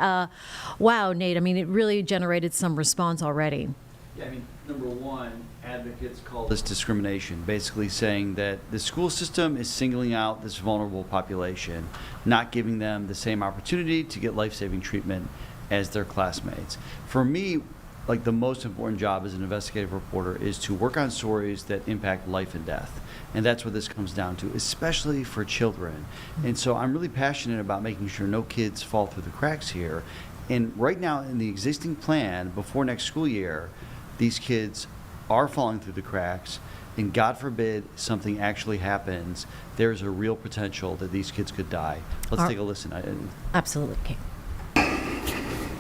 wow, Nate, it really generated some response already. Yeah, number one, advocates call this discrimination, basically saying that the school system is singling out this vulnerable population, not giving them the same opportunity to get life-saving treatment as their classmates. For me, the most important job as an investigative reporter is to work on stories that impact life and death. And that's what this comes down to, especially for children. And so I'm really passionate about making sure no kids fall through the cracks here. And right now in the existing plan, before next school year, these kids are falling through the cracks, and God forbid something actually happens, there's a real potential that these kids could die. Let's take a listen. Absolutely.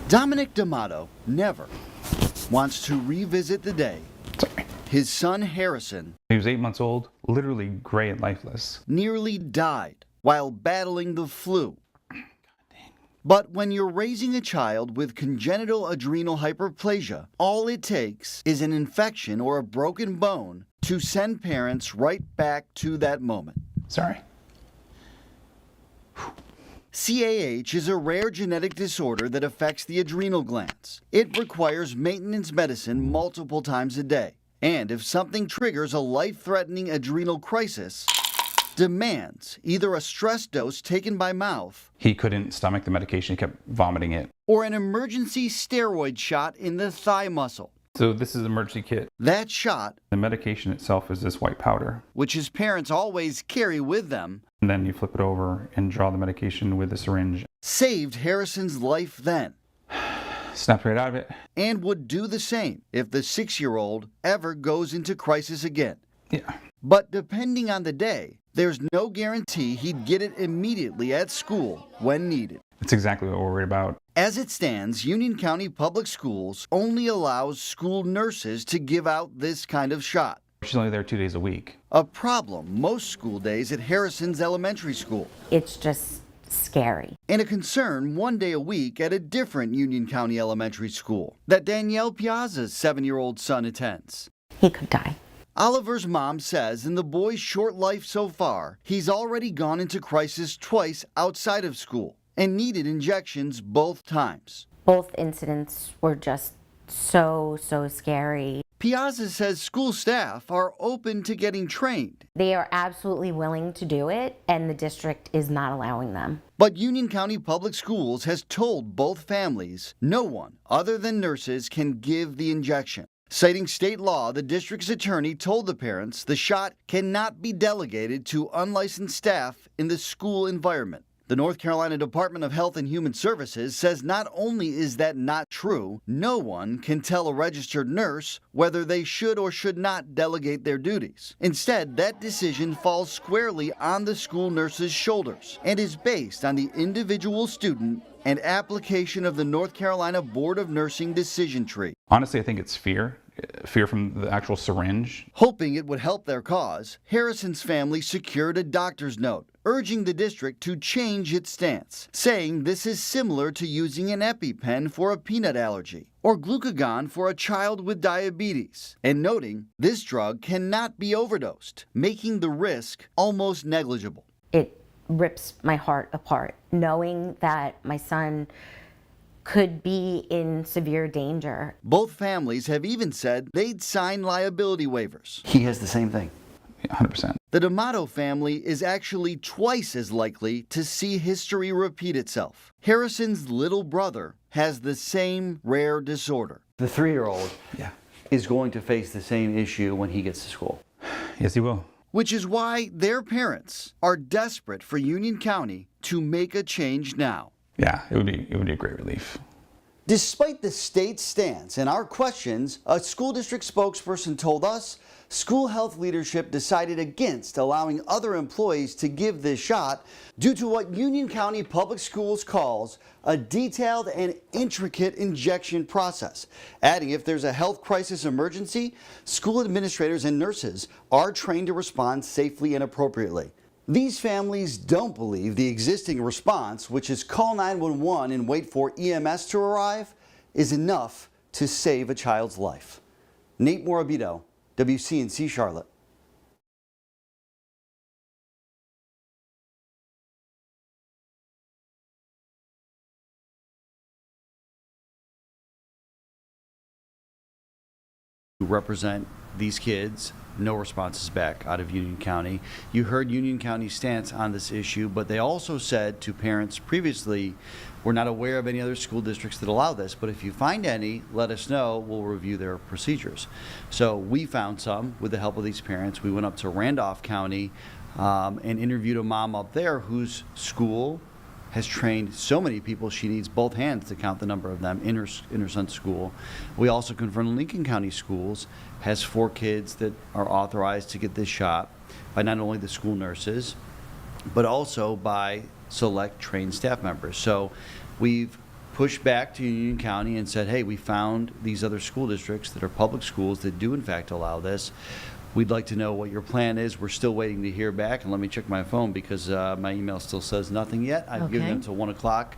Dominic D'Amato never wants to revisit the day his son Harrison, he was 8 months old, literally gray and lifeless, nearly died while battling the flu. But when you're raising a child with congenital adrenal hyperplasia, all it takes is an infection or a broken bone to send parents right back to that moment. Sorry. CAH is a rare genetic disorder that affects the adrenal glands. It requires maintenance medicine multiple times a day. And if something triggers a life-threatening adrenal crisis, demands either a stress dose taken by mouth, he couldn't stomach the medication, he kept vomiting it, or an emergency steroid shot in the thigh muscle. So this is an emergency kit. That shot, the medication itself is this white powder, which his parents always carry with them, and then you flip it over and draw the medication with a syringe, saved Harrison's life then. Snapped right out of it. And would do the same if the 6-year-old ever goes into crisis again. Yeah. But depending on the day, there's no guarantee he'd get it immediately at school when needed. That's exactly what we're worried about. As it stands, Union County Public Schools only allows school nurses to give out this kind of shot. She's only there 2 days a week. A problem most school days at Harrison's elementary school. It's just scary. And a concern 1 day a week at a different Union County elementary school that Danielle Piazza's 7-year-old son attends. He could die. Oliver's mom says in the boy's short life so far, he's already gone into crisis twice outside of school. and needed injections both times. Both incidents were just so scary. Piazza says school staff are open to getting trained. They are absolutely willing to do it, and the district is not allowing them. But Union County Public Schools has told both families no one other than nurses can give the injection. Citing state law, the district's attorney told the parents the shot cannot be delegated to unlicensed staff in the school environment. The North Carolina Department of Health and Human Services says not only is that not true, no one can tell a registered nurse whether they should or should not delegate their duties. Instead, that decision falls squarely on the school nurse's shoulders and is based on the individual student and application of the North Carolina Board of Nursing decision tree. Honestly, I think it's fear from the actual syringe. Hoping it would help their cause, Harrison's family secured a doctor's note urging the district to change its stance, saying this is similar to using an EpiPen for a peanut allergy or glucagon for a child with diabetes, and noting this drug cannot be overdosed, making the risk almost negligible. It rips my heart apart, knowing that my son could be in severe danger. Both families have even said they'd sign liability waivers. He has the same thing. 100%. The D'Amato family is actually twice as likely to see history repeat itself. Harrison's little brother has the same rare disorder. The 3-year-old is going to face the same issue when he gets to school. Yes, he will. Which is why their parents are desperate for Union County to make a change now. Yeah, it would be a great relief. Despite the state's stance and our questions, a school district spokesperson told us school health leadership decided against allowing other employees to give this shot due to what Union County Public Schools calls a detailed and intricate injection process, adding if there's a health crisis emergency, school administrators and nurses are trained to respond safely and appropriately. These families don't believe the existing response, which is call 911 and wait for EMS to arrive, is enough to save a child's life. Nate Morabito, WCNC Charlotte. Represent these kids. No responses back out of Union County. You heard Union County's stance on this issue, but they also said to parents previously, we're not aware of any other school districts that allow this, but if you find any, let us know. We'll review their procedures. So we found some with the help of these parents. We went up to Randolph County and interviewed a mom up there whose school has trained so many people she needs both hands to count the number of them in her son's school. We also confirmed Lincoln County Schools has 4 kids that are authorized to get this shot by not only the school nurses, but also by select trained staff members. So we've pushed back to Union County and said, hey, we found these other school districts that are public schools that do in fact allow this. We'd like to know what your plan is. We're still waiting to hear back, and let me check my phone because my email still says nothing yet. I've given them till 1 o'clock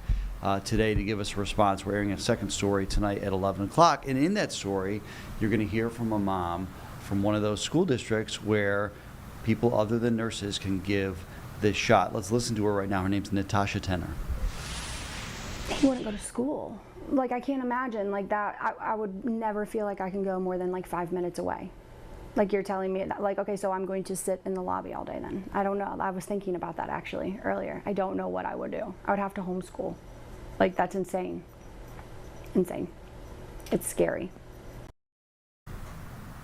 today to give us a response. We're airing a second story tonight at 11 o'clock, and in that story, you're going to hear from a mom from one of those school districts where people other than nurses can give this shot. Let's listen to her right now. Her name's Natasha Tenner. He wouldn't go to school. Like, I can't imagine like that. I would never feel like I can go more than like 5 minutes away. Like you're telling me that, like, okay, so I'm going to sit in the lobby all day then. I don't know. I was thinking about that actually earlier. I don't know what I would do. I would have to homeschool. Like, that's insane. Insane. It's scary.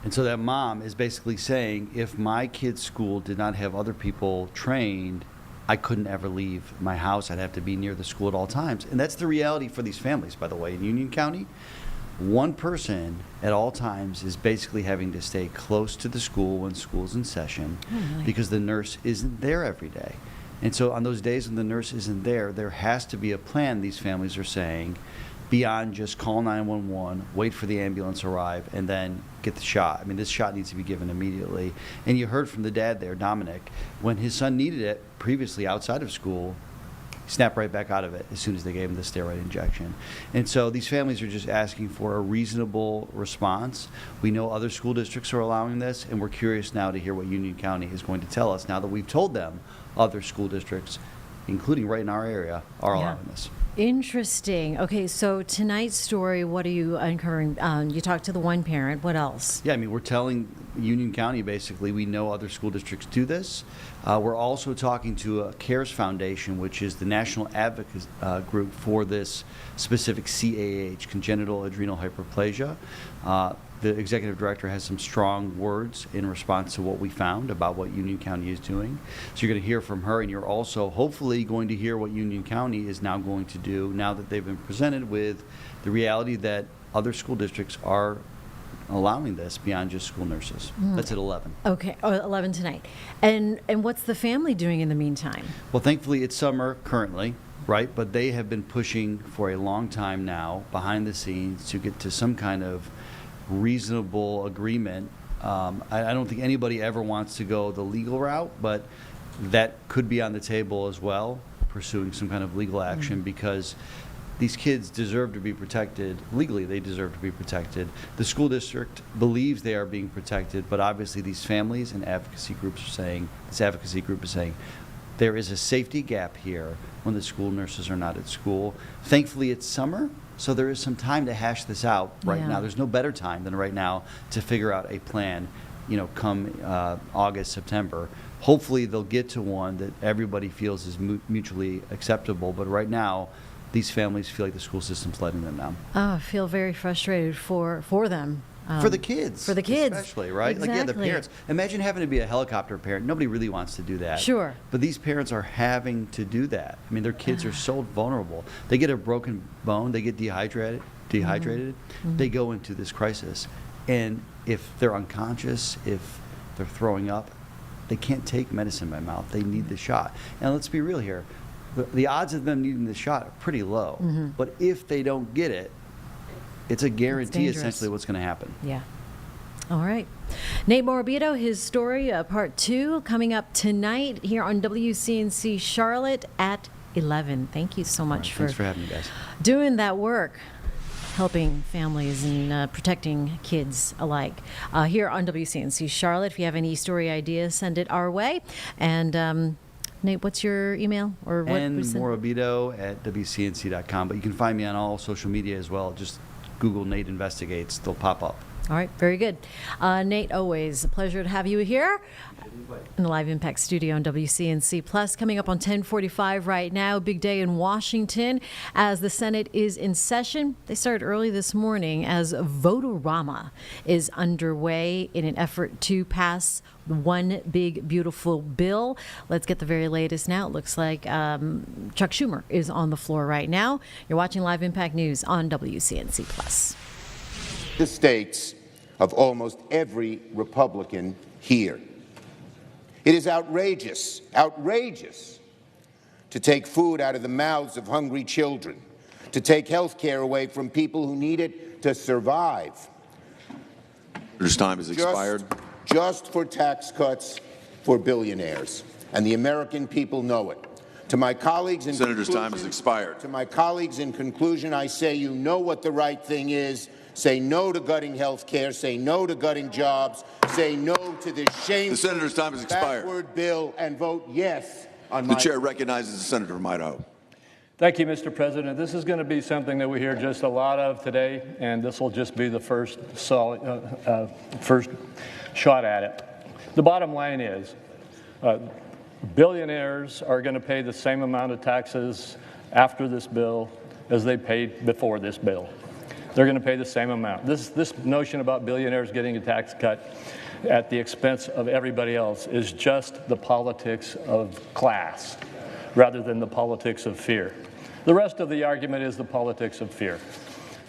And so that mom is basically saying, if my kid's school did not have other people trained, I couldn't ever leave my house. I'd have to be near the school at all times. And that's the reality for these families, by the way. In Union County, one person at all times is basically having to stay close to the school when school's in session because the nurse isn't there every day. And so on those days when the nurse isn't there, there has to be a plan, these families are saying, beyond just call 911, wait for the ambulance to arrive, and then get the shot. I mean, this shot needs to be given immediately. And you heard from the dad there, Dominic, when his son needed it previously outside of school, snap right back out of it as soon as they gave him the steroid injection. And so these families are just asking for a reasonable response. We know other school districts are allowing this, and we're curious now to hear what Union County is going to tell us now that we've told them other school districts including right in our area, are Yeah. allowing this. Interesting. Okay, so tonight's story, what are you uncovering? You talked to the one parent. What else? Yeah, I mean, we're telling Union County basically we know other school districts do this. We're also talking to a CARES Foundation, which is the national advocacy group for this specific CAH, congenital adrenal hyperplasia. The executive director has some strong words in response to what we found about what Union County is doing. So you're going to hear from her, and you're also hopefully going to hear what Union County is now going to do now that they've been presented with the reality that other school districts are allowing this beyond just school nurses. That's at 11. Okay, 11 tonight. And what's the family doing in the meantime? Well, thankfully, it's summer currently, right? But they have been pushing for a long time now behind the scenes to get to some kind of reasonable agreement. I don't think anybody ever wants to go the legal route, but that could be on the table as well, pursuing some kind of legal action, because these kids deserve to be protected. Legally, they deserve to be protected. The school district believes they are being protected, but obviously these families and advocacy groups are saying, this advocacy group is saying, there is a safety gap here when the school nurses are not at school. Thankfully, it's summer, so there is some time to hash this out right Yeah. now. There's no better time than right now to figure out a plan, come August, September. Hopefully, they'll get to one that everybody feels is mutually acceptable, but right now, these families feel like the school system's letting them down. Oh, I feel very frustrated for them. For the kids. For the kids. Especially, right? Like, yeah, the Exactly. parents. Imagine having to be a helicopter parent. Nobody really wants to do that. Sure. But these parents are having to do that. I mean, their kids are so vulnerable. They get a broken bone, they get dehydrated, Mm-hmm. they go into this crisis. And if they're unconscious, if they're throwing up, they can't take medicine by mouth. They need the shot. And let's be real here. The odds of them needing the shot are pretty low. Mm-hmm. But if they don't get it, it's a guarantee dangerous. essentially what's going to happen. Yeah. All right. Nate Morabito, his story, part 2, coming up tonight here on WCNC Charlotte at 11. Thank you so much Thanks for having me, guys. doing that work, helping families and protecting kids alike. Here on WCNC Charlotte, if you have any story ideas, send it our way. And Nate, what's your email? Or what? nmorabito@wcnc.com. But you can find me on all social media as well. Just Google Nate Investigates. They'll pop up. All right, very good. Nate, always a pleasure to have you here in the Live Impact studio on WCNC Plus. Coming up on 10:45 right now, big day in Washington as the Senate is in session. They started early this morning as Vote-A-Rama is underway in an effort to pass the One Big Beautiful Bill. Let's get the very latest now. It looks like Chuck Schumer is on the floor right now. You're watching Live Impact News on WCNC Plus. The states of almost every Republican here. It is outrageous to take food out of the mouths of hungry children, to take health care away from people who need it to survive. Senator's time has expired. Just for tax cuts for billionaires. And the American people know it. To my colleagues in Senator's time has expired. To my colleagues in conclusion, I say you know what the right thing is. Say no to gutting health care. Say no to gutting jobs. Say no to this shameful, The senator's time has expired. backward bill, and vote yes on The my... chair recognizes the senator from Idaho. Thank you, Mr. President. This is going to be something that we hear just a lot of today, and this will just be the first shot at it. The bottom line is billionaires are going to pay the same amount of taxes after this bill as they paid before this bill. They're going to pay the same amount. This notion about billionaires getting a tax cut at the expense of everybody else is just the politics of class rather than the politics of fear. The rest of the argument is the politics of fear.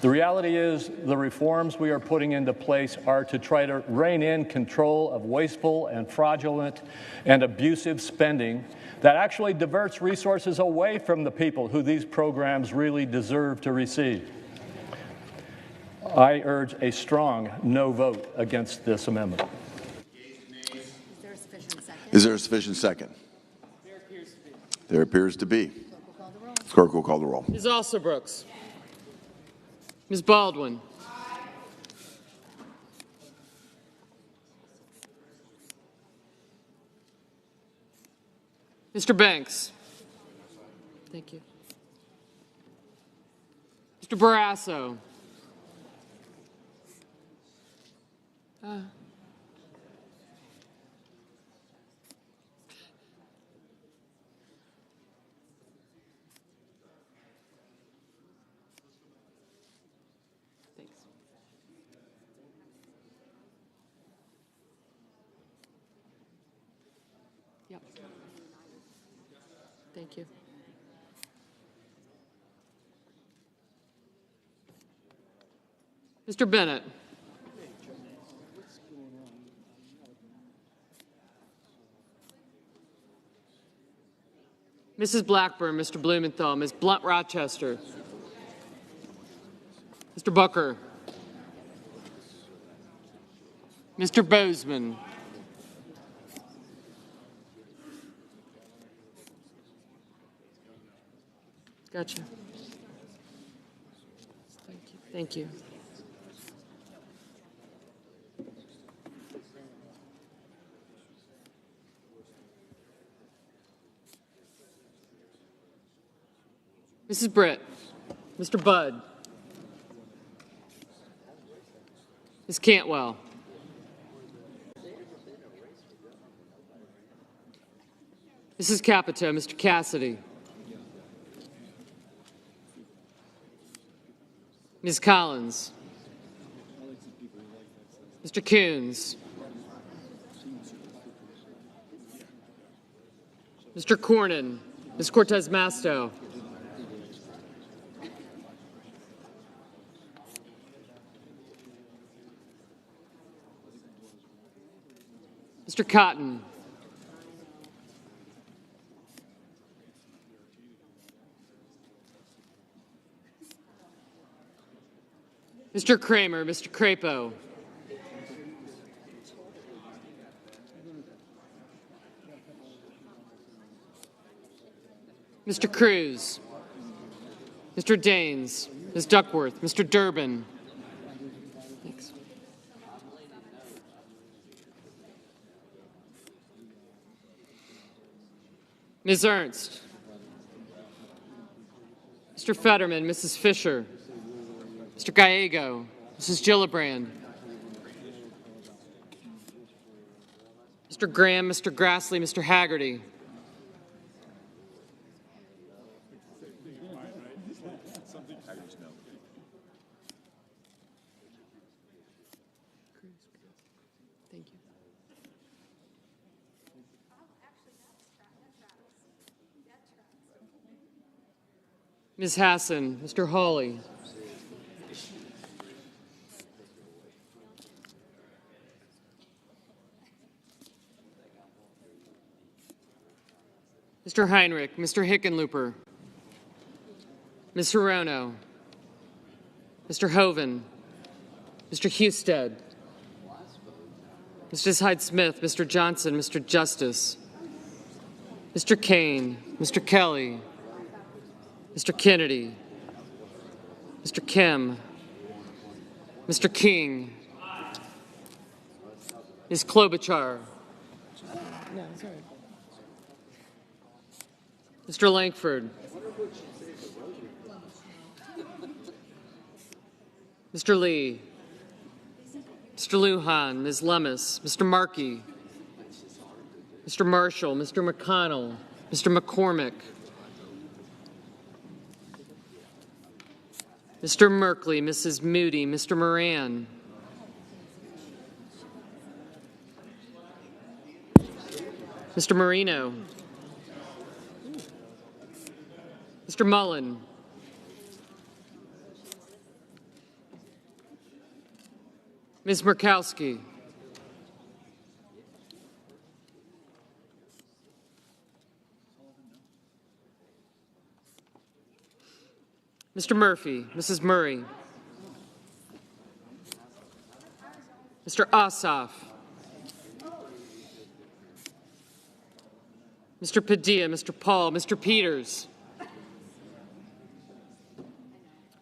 The reality is the reforms we are putting into place are to try to rein in control of wasteful and fraudulent and abusive spending that actually diverts resources away from the people who these programs really deserve to receive. I urge a strong no vote against this amendment. Is there a sufficient second? There appears to be. Clerk will call the roll. Ms. Alsobrooks. Ms. Baldwin. Mr. Banks. Thank you. Mr. Barrasso. Thanks. Yep. Thank you. Mr. Bennett. Mrs. Blackburn, Mr. Blumenthal, Ms. Blunt Rochester, Mr. Booker, Mr. Bozeman, gotcha. Thank you. Thank you. Mrs. Britt, Mr. Budd, Ms. Cantwell, Mrs. Capito, Mr. Cassidy, Ms. Collins, Mr. Coons, Mr. Cornyn, Ms. Cortez Masto, Mr. Cotton, Mr. Kramer, Mr. Crapo, Mr. Cruz, Mr. Daines, Ms. Duckworth, Mr. Durbin. Thanks. Ms. Ernst, Mr. Fetterman, Mrs. Fisher, Mr. Gallego, Mrs. Gillibrand, Mr. Graham, Mr. Grassley, Mr. Haggerty, thank you. Ms. Hassan, Mr. Hawley, Mr. Heinrich, Mr. Hickenlooper, Ms. Hirono, Mr. Hoven, Mr. Husted, Mrs. Hyde-Smith, Mr. Johnson, Mr. Justice, Mr. Kane, Mr. Kelly, Mr. Kennedy, Mr. Kim, Mr. King, Ms. Klobuchar, Mr. Langford, Mr. Lee, Mr. Lujan, Ms. Lemus, Mr. Markey, Mr. Marshall, Mr. McConnell, Mr. McCormick, Mr. Merkley, Mrs. Moody, Mr. Moran, Mr. Marino, Mr. Mullen, Ms. Murkowski, Mr. Murphy, Mrs. Murray, Mr. Ossoff, Mr. Padilla, Mr. Paul, Mr. Peters,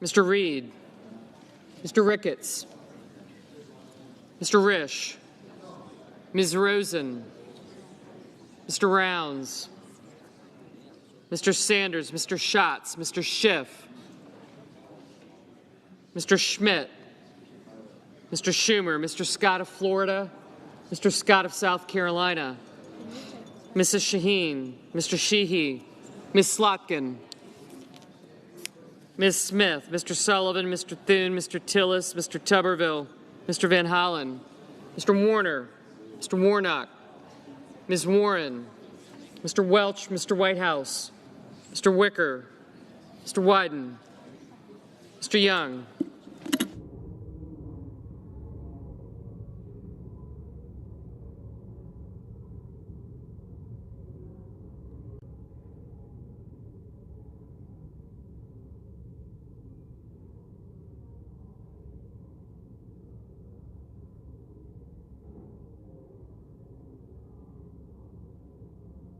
Mr. Reed, Mr. Ricketts, Mr. Risch, Ms. Rosen, Mr. Rounds, Mr. Sanders, Mr. Schatz, Mr. Schiff, Mr. Schmidt, Mr. Schumer, Mr. Scott of Florida, Mr. Scott of South Carolina, Mrs. Shaheen, Mr. Sheehy, Ms. Slotkin, Ms. Smith, Mr. Sullivan, Mr. Thune, Mr. Tillis, Mr. Tuberville, Mr. Van Hollen, Mr. Warner, Mr. Warnock, Ms. Warren, Mr. Welch, Mr. Whitehouse, Mr. Wicker, Mr. Wyden, Mr. Young.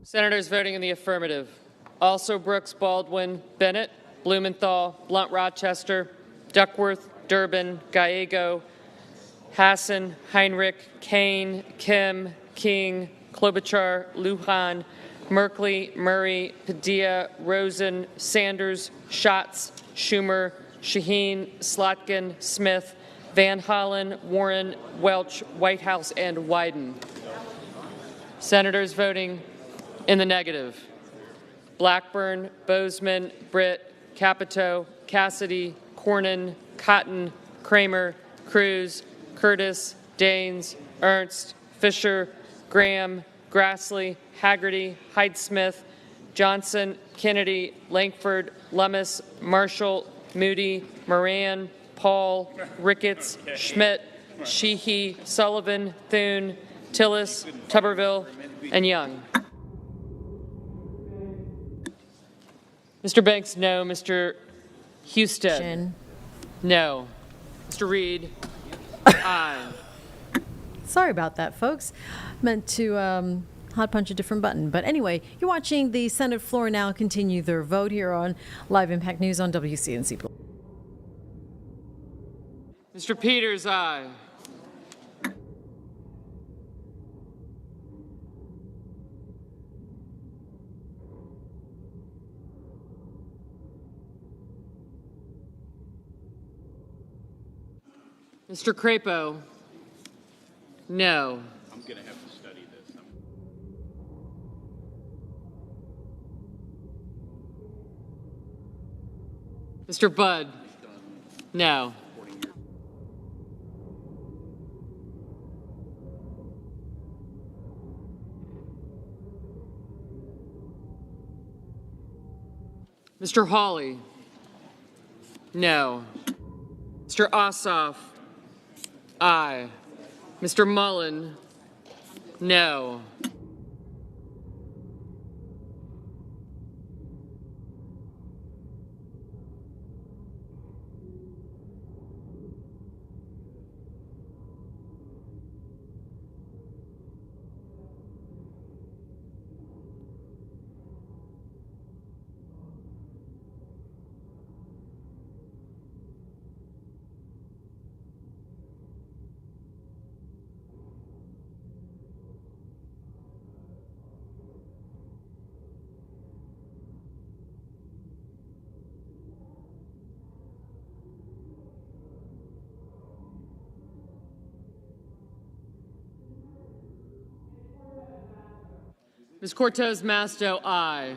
Senators voting in the affirmative. Also Brooks, Baldwin, Bennett, Blumenthal, Blunt Rochester, Duckworth, Durbin, Gallego, Hassan, Heinrich, Kane, Kim, King, Klobuchar, Lujan, Merkley, Murray, Padilla, Rosen, Sanders, Schatz, Schumer, Shaheen, Slotkin, Smith, Van Hollen, Warren, Welch, Whitehouse, and Wyden. Senators voting in the negative. Blackburn, Bozeman, Britt, Capito, Cassidy, Cornyn, Cotton, Kramer, Cruz, Curtis, Daines, Ernst, Fisher, Graham, Grassley, Haggerty, Hyde-Smith, Johnson, Kennedy, Lankford, Lummis, Marshall, Moody, Moran, Paul, Ricketts, Schmidt, Sheehy, Sullivan, Thune, Tillis, Tuberville, and Young. Mr. Banks, no. Mr. Husted, no. Mr. Reed, aye. Sorry about that, folks. Meant to hot punch a different button. But anyway, you're watching the Senate floor now continue their vote here on Live Impact News on WCNC. Mr. Peters, aye. Mr. Crapo, no. I'm going to have to study this. Mr. Budd, no. Mr. Hawley, no. Mr. Ossoff, aye. Mr. Mullen, no. Ms. Cortez Masto, aye.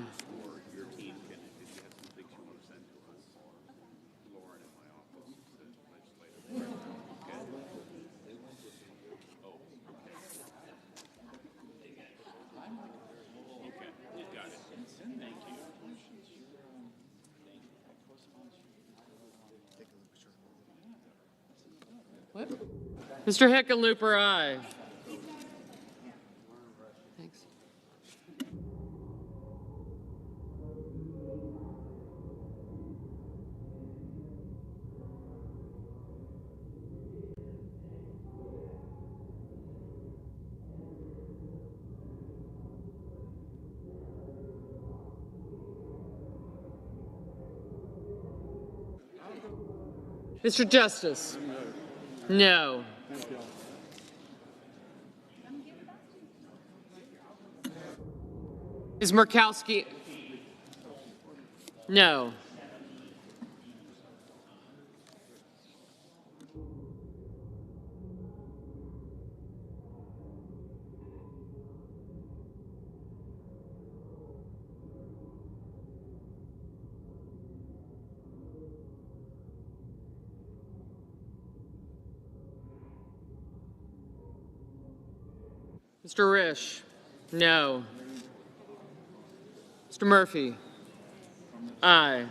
What? Mr. Hickenlooper, aye. Thanks. Mr. Justice, no. Ms. Murkowski, No. Mr. Risch? No. Mr. Murphy? Aye.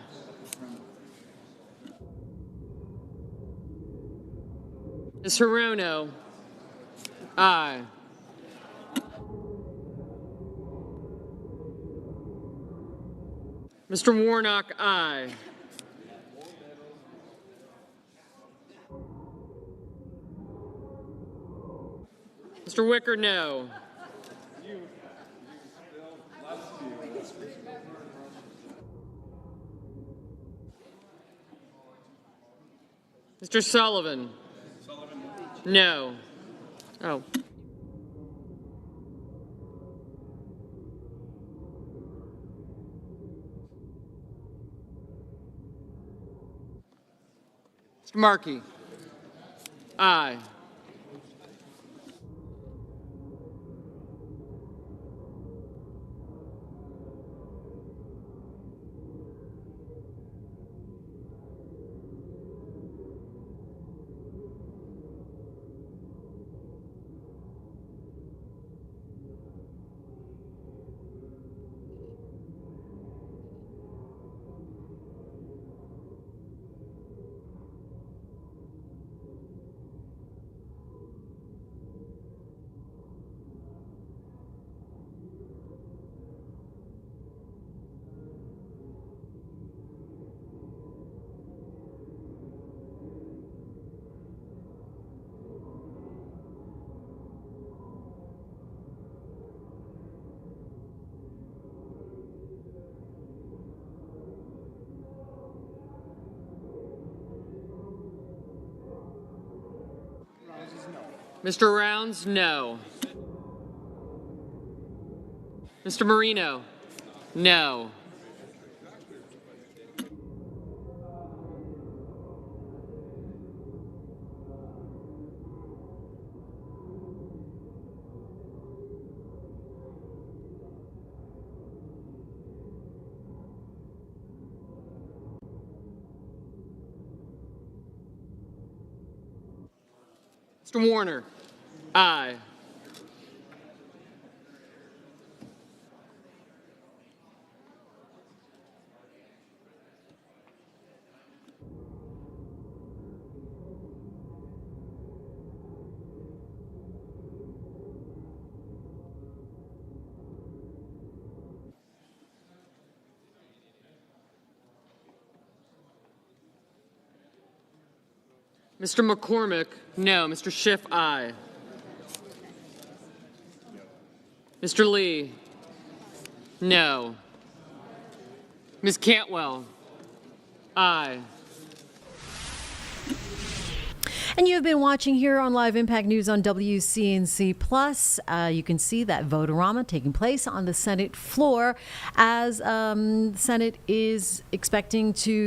Ms. Hirono? Aye. Mr. Warnock? Aye. Mr. Wicker? No. Mr. Sullivan? No. Oh. Mr. Markey? Aye. Mr. Rounds? No. Mr. Marino? No. Mr. Warner? Aye. Mr. McCormick? No. Mr. Schiff? Aye. Mr. Lee? No. Ms. Cantwell? Aye. And you have been watching here on Live Impact News on WCNC Plus. You can see that vote-a-rama taking place on the Senate floor as the Senate is expecting to